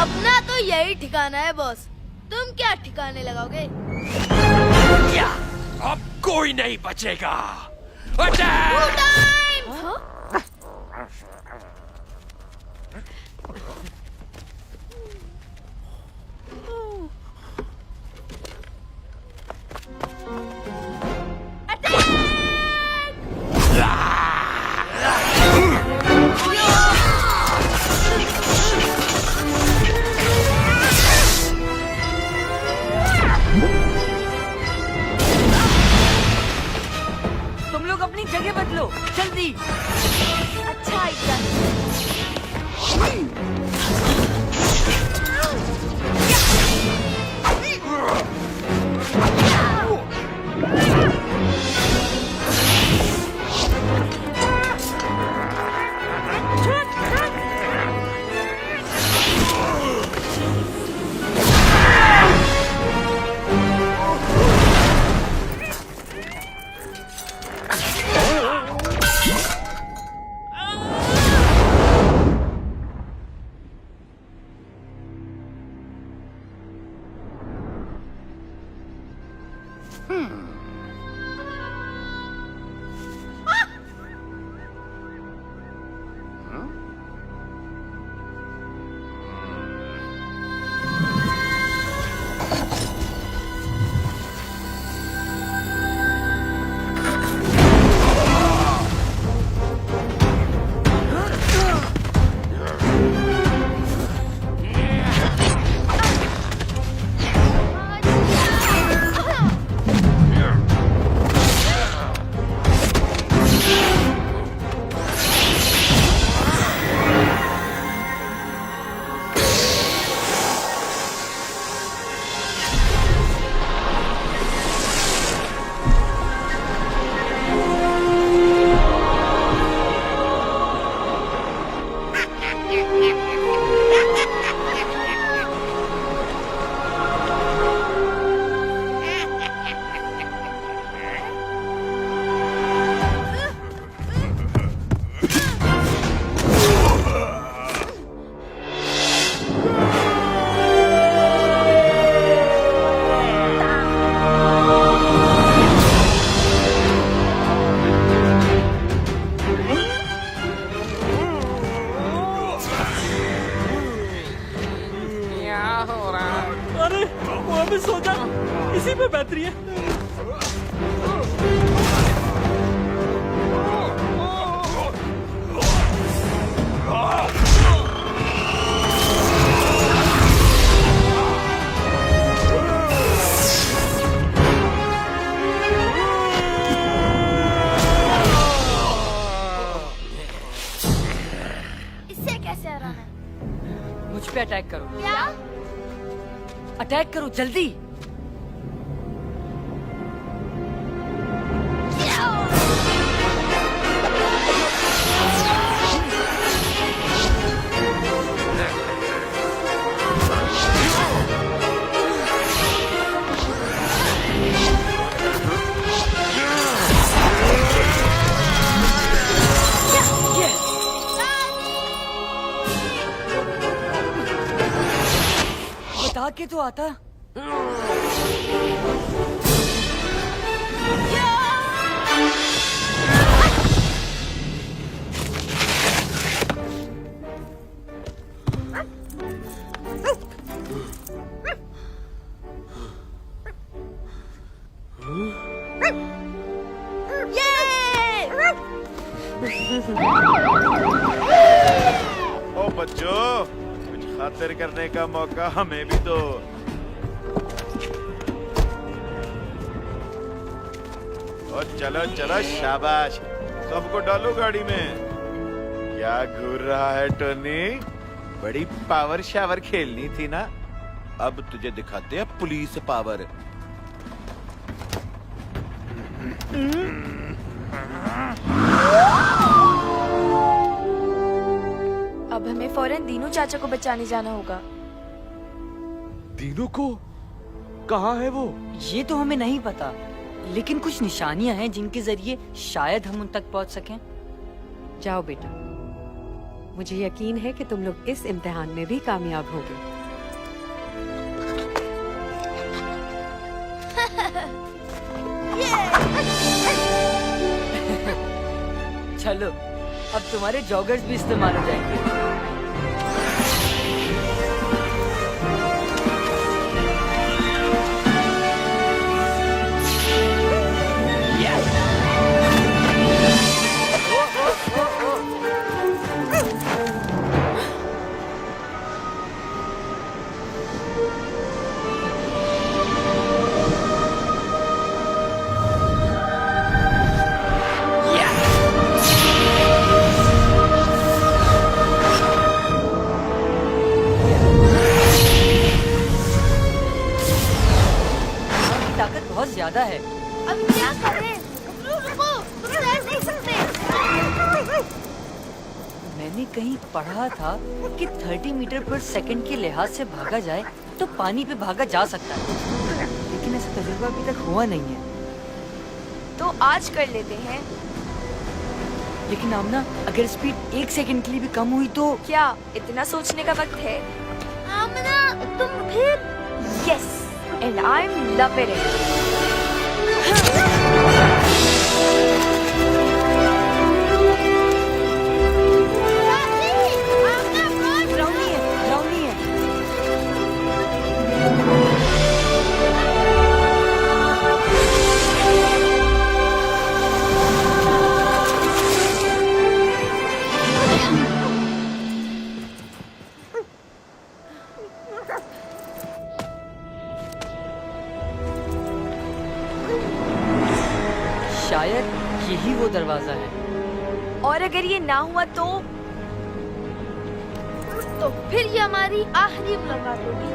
Speaker 6: अपना तो यही ठिकाना है बॉस, तुम क्या ठिकाने लगाओगे?
Speaker 19: क्या? अब कोई नहीं बचेगा। अटैक!
Speaker 6: हाँ?
Speaker 11: तुम लोग अपनी जगह बदलो, जल्दी।
Speaker 6: अच्छा आइडिया।
Speaker 8: पे सो जा, इसी पे बेहतरी है।
Speaker 6: इससे कैसे हराना है?
Speaker 11: मुझ पे अटैक करो।
Speaker 6: क्या?
Speaker 11: अटैक करो जल्दी। बता के तो आता।
Speaker 6: ये!
Speaker 20: बच्चों, कुछ खातिर करने का मौका हमें भी दो। और चलो चलो, शाबाश, सबको डालो गाड़ी में। क्या घूर रहा है टोनी? बड़ी पावर शावर खेलनी थी ना? अब तुझे दिखाते हैं पुलिस पावर।
Speaker 6: अब हमें फौरन दीनू चाचा को बचाने जाना होगा।
Speaker 11: दीनू को? कहाँ है वो? ये तो हमें नहीं पता, लेकिन कुछ निशानियां हैं जिनके जरिए शायद हम उन तक पहुंच सकें।
Speaker 5: जाओ बेटा, मुझे यकीन है कि तुम लोग इस इम्तिहान में भी कामयाब होगे।
Speaker 11: चलो, अब तुम्हारे जॉगर्स भी इस्तेमाल हो जाएंगे। ज्यादा है।
Speaker 6: अब क्या करें? रुको, तुम तैर नहीं सकते।
Speaker 11: मैंने कहीं पढ़ा था कि 30 मीटर पर सेकंड के लिहाज से भागा जाए तो पानी पे भागा जा सकता है, लेकिन ऐसा तजुर्बा अभी तक हुआ नहीं है।
Speaker 6: तो आज कर लेते हैं।
Speaker 11: लेकिन आमना, अगर स्पीड 1 सेकंड के लिए भी कम हुई तो?
Speaker 6: क्या इतना सोचने का वक्त है? आमना, तुम फिर? Yes, and I'm loving it.
Speaker 11: शायद यही वो दरवाजा है।
Speaker 6: और अगर ये ना हुआ तो फिर ये हमारी आखिरी मुलाकात होगी।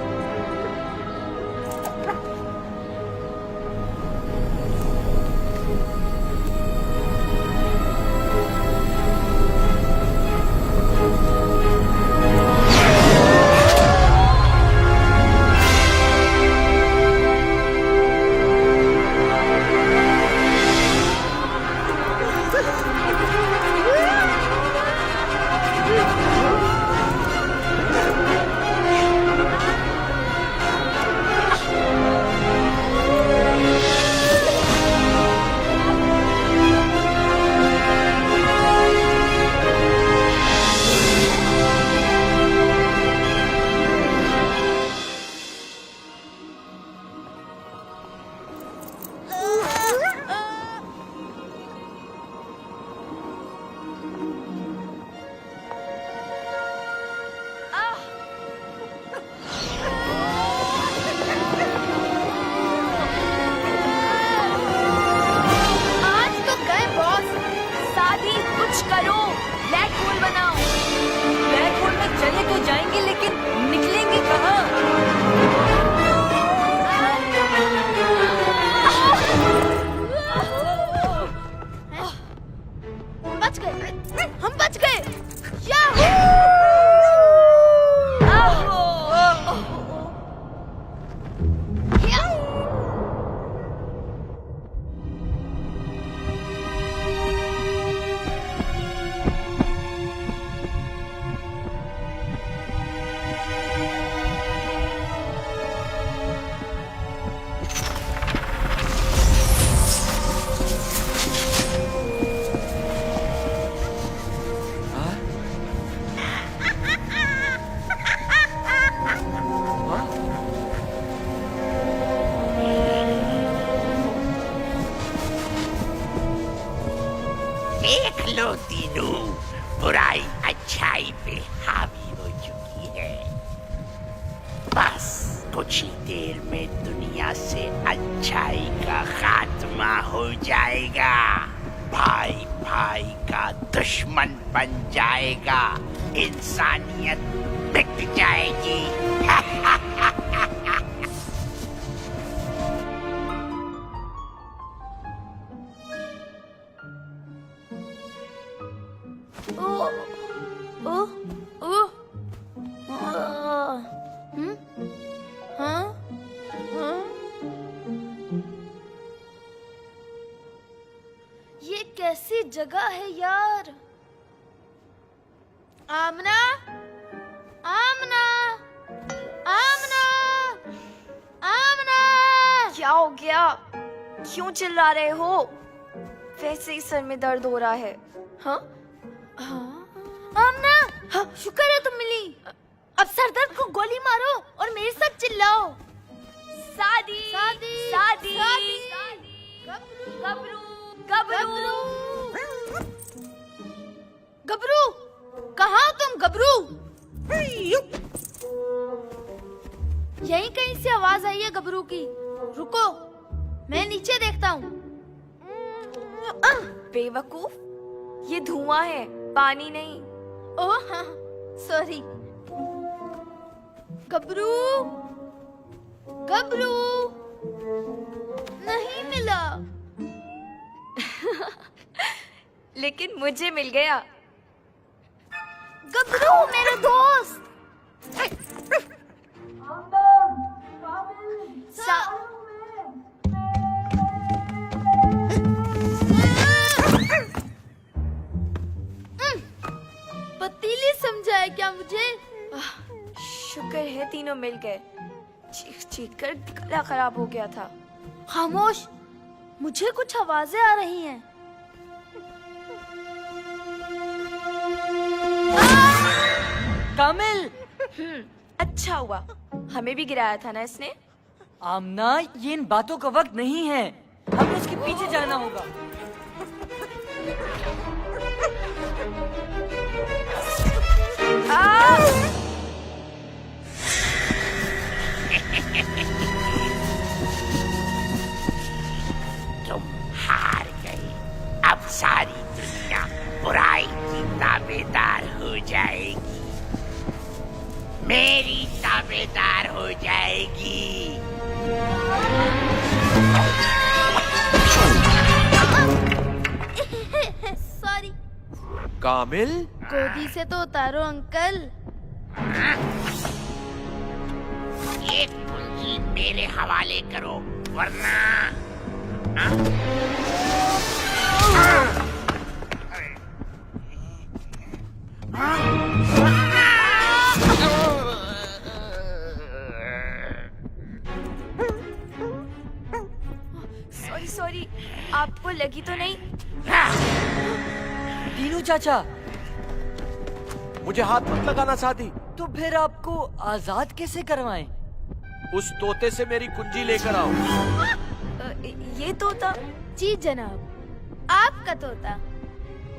Speaker 12: देख लो तीनों, बुराई अच्छाई पे हावी हो बस कुछ ही देर में दुनिया से अच्छाई का खात्मा हो जाएगा, भाई भाई का दुश्मन बन जाएगा, इंसानियत मिट जाएगी।
Speaker 6: ये कैसी जगह है यार? आमना, आमना, आमना, आमना।
Speaker 13: क्या हो गया? क्यों चिल्ला रहे हो? वैसे ही सर में दर्द हो रहा है। हाँ?
Speaker 6: आमना, हाँ, शुक्र है तुम मिली। अब सरदर्द को गोली मारो और मेरे साथ चिल्लाओ।
Speaker 13: शादी,
Speaker 6: शादी,
Speaker 13: शादी,
Speaker 6: गबरू,
Speaker 13: गबरू,
Speaker 6: गबरू, कहाँ हो तुम गबरू? यहीं कहीं से आवाज आई है गबरू की। रुको, मैं नीचे देखता हूँ।
Speaker 13: बेवकूफ, ये धुआं है, पानी नहीं।
Speaker 6: ओह हाँ, सॉरी। गबरू, गबरू, नहीं मिला।
Speaker 13: लेकिन मुझे मिल गया।
Speaker 6: गबरू मेरे दोस्त। पतीली समझा है क्या मुझे?
Speaker 13: शुक्र है तीनों मिल गए। चीख चीख कर गला खराब हो गया था।
Speaker 6: खामोश, मुझे कुछ आवाजें आ रही हैं।
Speaker 11: कामिल!
Speaker 13: अच्छा हुआ, हमें भी गिराया था ना इसने।
Speaker 11: आमना, ये इन बातों का वक्त नहीं है, हमें उसके पीछे जाना होगा।
Speaker 12: तुम हार गए। अब सारी दुनिया बुराई की ताबेदार हो जाएगी, मेरी ताबेदार हो जाएगी।
Speaker 6: सॉरी।
Speaker 1: कामिल,
Speaker 6: गोदी से तो उतारो अंकल।
Speaker 12: ये कुंजी मेरे हवाले करो, वरना
Speaker 13: सॉरी सॉरी, आपको लगी तो नहीं?
Speaker 11: दीनू चाचा,
Speaker 1: मुझे हाथ मत लगाना सादी।
Speaker 11: तो फिर आपको आजाद कैसे करवाएं?
Speaker 1: उस तोते से मेरी कुंजी लेकर आओ।
Speaker 13: ये तोता?
Speaker 6: जी जनाब, आपका तोता।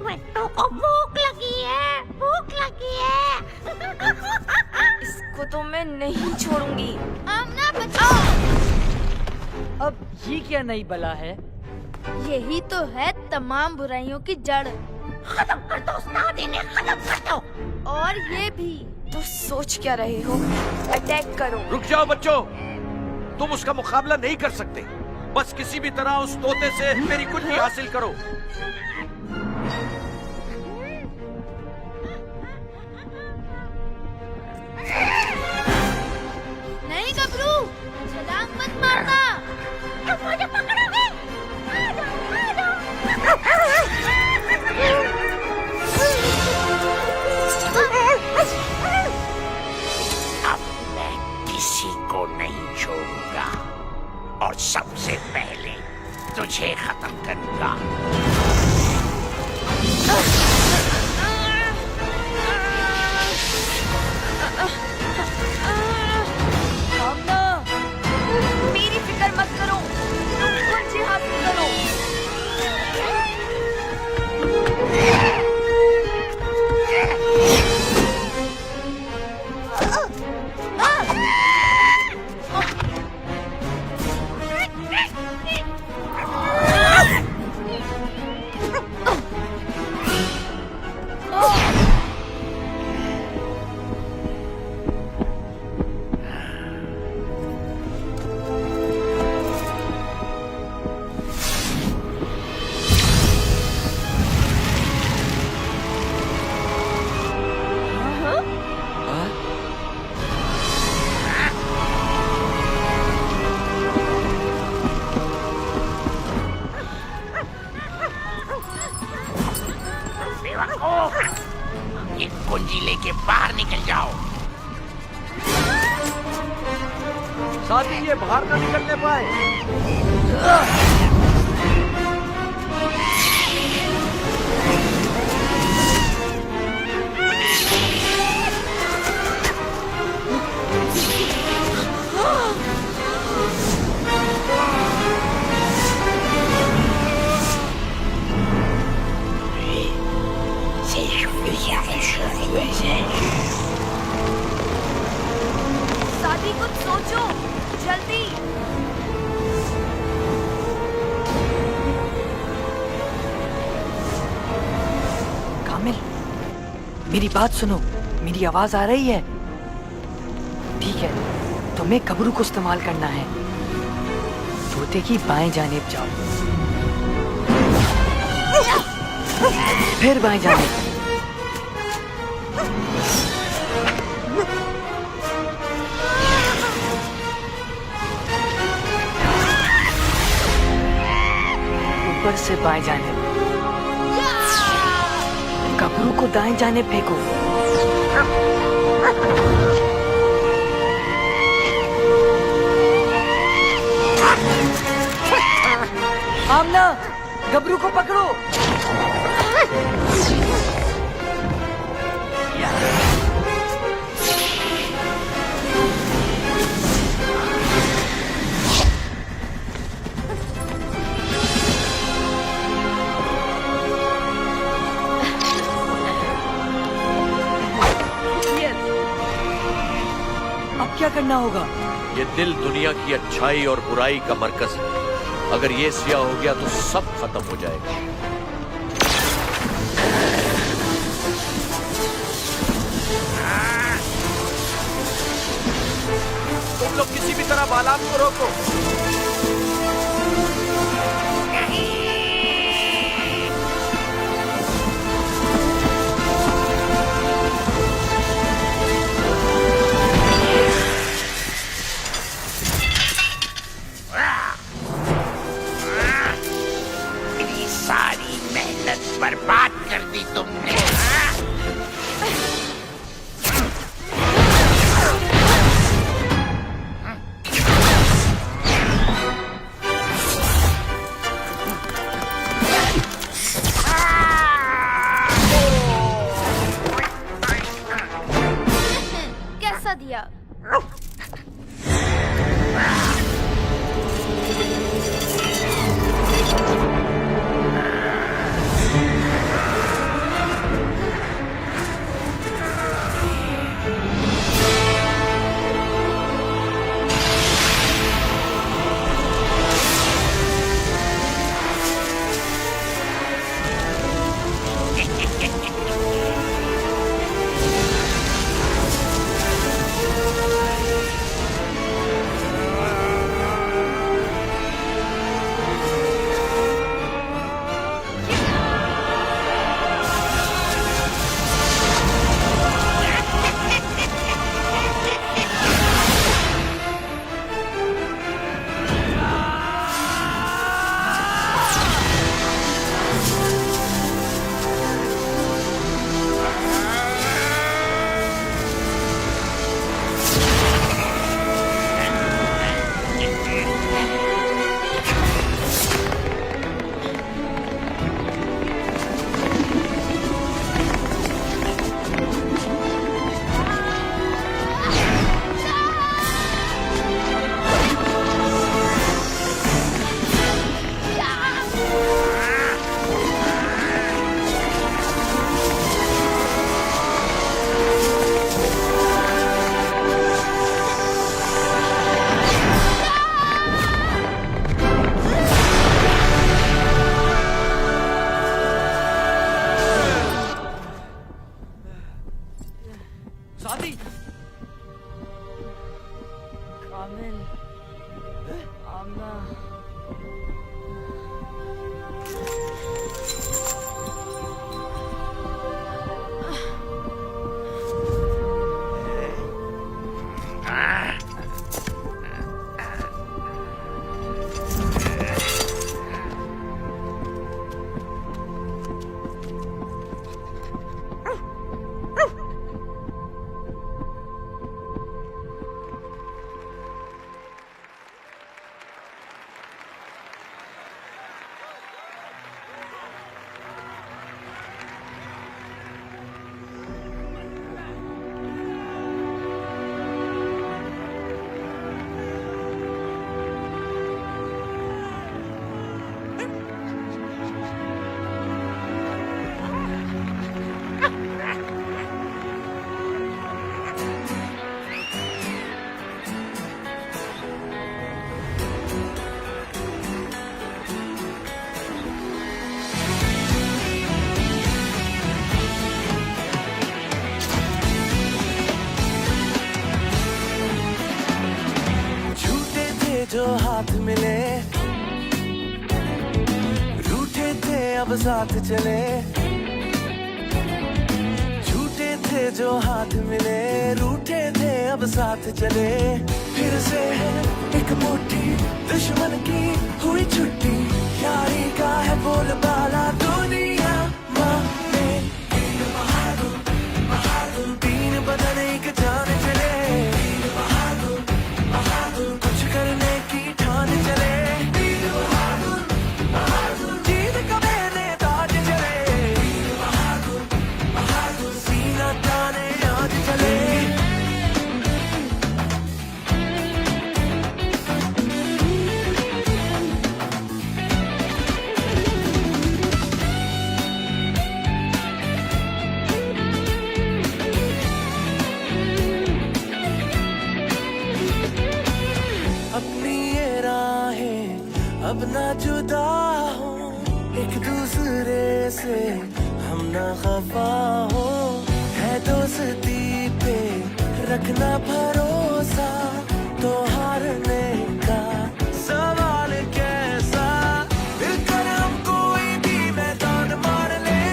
Speaker 9: बच्चों को भूख लगी है, भूख लगी है।
Speaker 13: इसको तो मैं नहीं छोड़ूंगी।
Speaker 6: आमना बचाओ।
Speaker 11: अब ये क्या नई बला है?
Speaker 6: यही तो है तमाम बुराइयों की जड़।
Speaker 9: खत्म कर दो उस नादी ने, खत्म कर दो।
Speaker 6: और ये भी।
Speaker 13: तो सोच क्या रहे हो? अटैक करो।
Speaker 1: रुक जाओ बच्चों, तुम उसका मुकाबला नहीं कर सकते। बस किसी भी तरह उस तोते से मेरी कुंजी हासिल करो।
Speaker 6: नहीं गबरू, छलांग मत मारना।
Speaker 9: तुम मुझे पकड़ोगे?
Speaker 12: अब मैं किसी को नहीं छोड़ूंगा और सबसे पहले तुझे खत्म करूंगा। के बाहर निकल जाओ।
Speaker 1: साथी ये बाहर ना निकलने पाए।
Speaker 13: सादी कुछ सोचो, जल्दी।
Speaker 11: कामिल, मेरी बात सुनो, मेरी आवाज आ रही है? ठीक है, तुम्हें कब्रू को इस्तेमाल करना है। तोते की बाएं जानिब जाओ, फिर बाएं जानिब। ऊपर से बाएं जानिब। कब्रू को दाएं जानिब फेंको। आमना, गबरू को पकड़ो। अब क्या करना होगा?
Speaker 1: ये दिल दुनिया की अच्छाई और बुराई का मरकज है। अगर ये सिया हो गया तो सब खत्म हो जाएगा। तुम लोग किसी भी तरह बालाम को रोको।
Speaker 12: सारी मेहनत बर्बाद कर दी तुमने।
Speaker 6: कैसा दिया?
Speaker 11: सादी, कामिल, आमना।
Speaker 18: हाथ मिले, रूठे थे अब साथ चले, झूठे थे जो हाथ मिले, रूठे थे अब साथ चले। फिर से है एक मुट्ठी दुश्मन की हुई छुट्टी, यारी का है बोलबाला दुनिया माने। तीन बदन एक जान चले, कुछ करने की ठान चले, जीत का मैंने ताज चले, सीना ताने आज चले। अपनी ये राहें अब ना जुदा हो, एक दूसरे से हम ना खफा हो, है दोस्ती पे रखना भरोसा, तो हारने का सवाल कैसा। मिलकर हम कोई भी मैदान मार ले,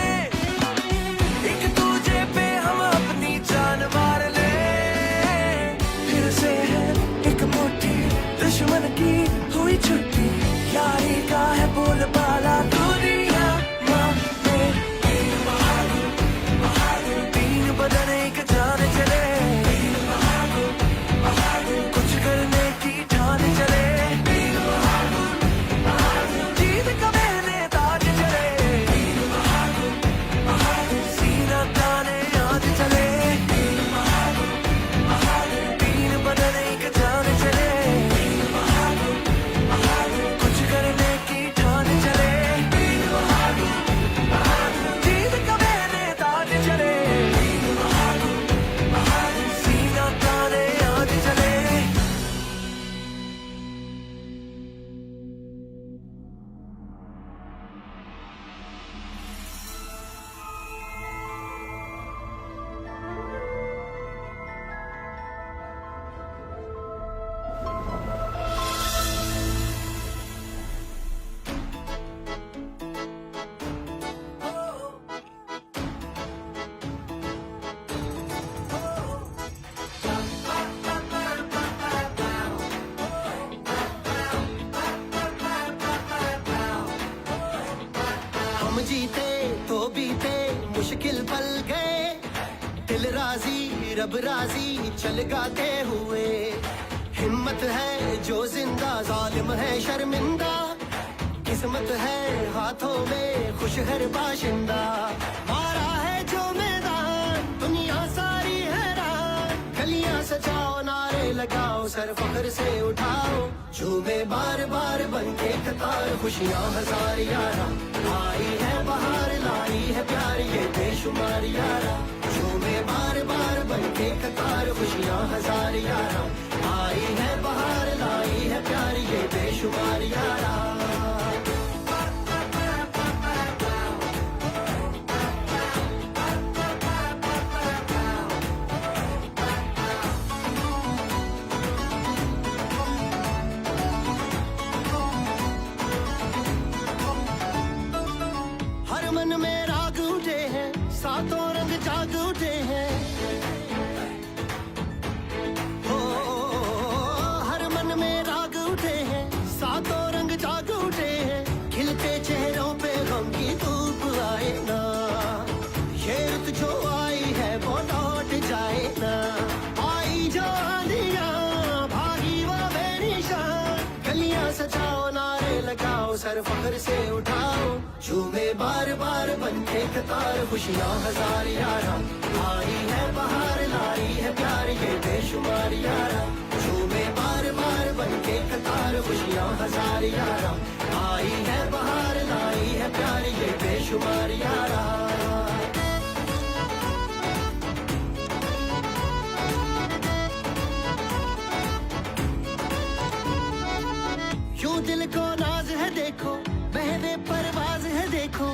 Speaker 18: एक दूजे पे हम अपनी जान मार ले। फिर से है एक मुट्ठी दुश्मन की हुई छुट्टी, यारी का है बोलबाला दुनिया माने। तीन बदन एक जान चले, कुछ करने की ठान चले, जीत का मैंने ताज चले, सीना ताने आज चले। तीन बदन एक जान चले, कुछ करने की ठान चले, जीत का मैंने ताज चले, सीना ताने आज चले। हम जीते तो बीते मुश्किल पल गए, दिल राजी रब राजी चल गाते हुए। हिम्मत है जो जिंदा, जालिम है शर्मिंदा, किस्मत है हाथों में खुश हर बाशिंदा। मारा है जो मैदान दुनिया सारी हैरान, गलियां सजाओ नारे लगाओ सर फख्र से उठाओ, झूमे बार बार बनके कतार खुशियां हजार यारा। आई है बहार लाई है प्यार ये बेशुमार यारा, झूमे बार बार बनके कतार खुशियां हजार यारा। आई है बहार लाई है प्यार ये बेशुमार यारा। हर मन में राग उठे हैं, सातों रंग जाग उठे हैं। हो हर मन में राग उठे हैं, सातों रंग जाग उठे हैं। खिलते चेहरों पे गम की धूप आए ना, ये रुत जो आई है वो लौट जाए ना। आई जो आंधियां भागी वो बेनिशान, गलियां सजाओ नारे लगाओ सर फख्र से उठाओ, झूमे बार बार बनके कतार खुशियां हजार यारा। आई है बहार लाई है प्यार ये बेशुमार यारा, झूमे बार बार बनके कतार खुशियां हजार यारा। आई है बहार लाई है प्यार ये बेशुमार यारा। यूं दिल को नाज है देखो, बहने परवाज है देखो।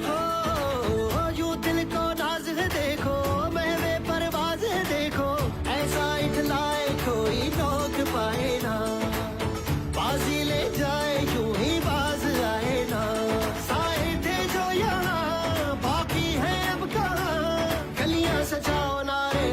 Speaker 18: हो यूं दिल को नाज है देखो, बहने परवाज है देखो। ऐसा इठलाए कोई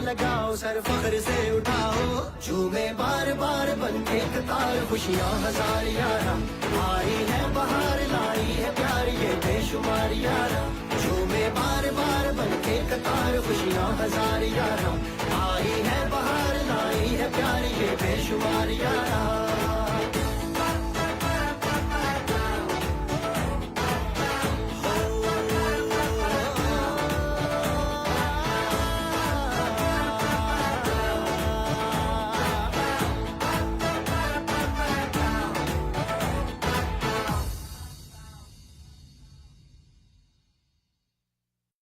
Speaker 18: लगाओ, सर फख्र से उठाओ, झूमे बार बार बन के कतार, खुशियाँ हजार यारा, आई है बहार लाई है प्यार ये बेशुमार यारा, झूमे बार बार बन के कतार, खुशियाँ हजार यारा, आई है बहार लाई है प्यार ये बेशुमार यारा।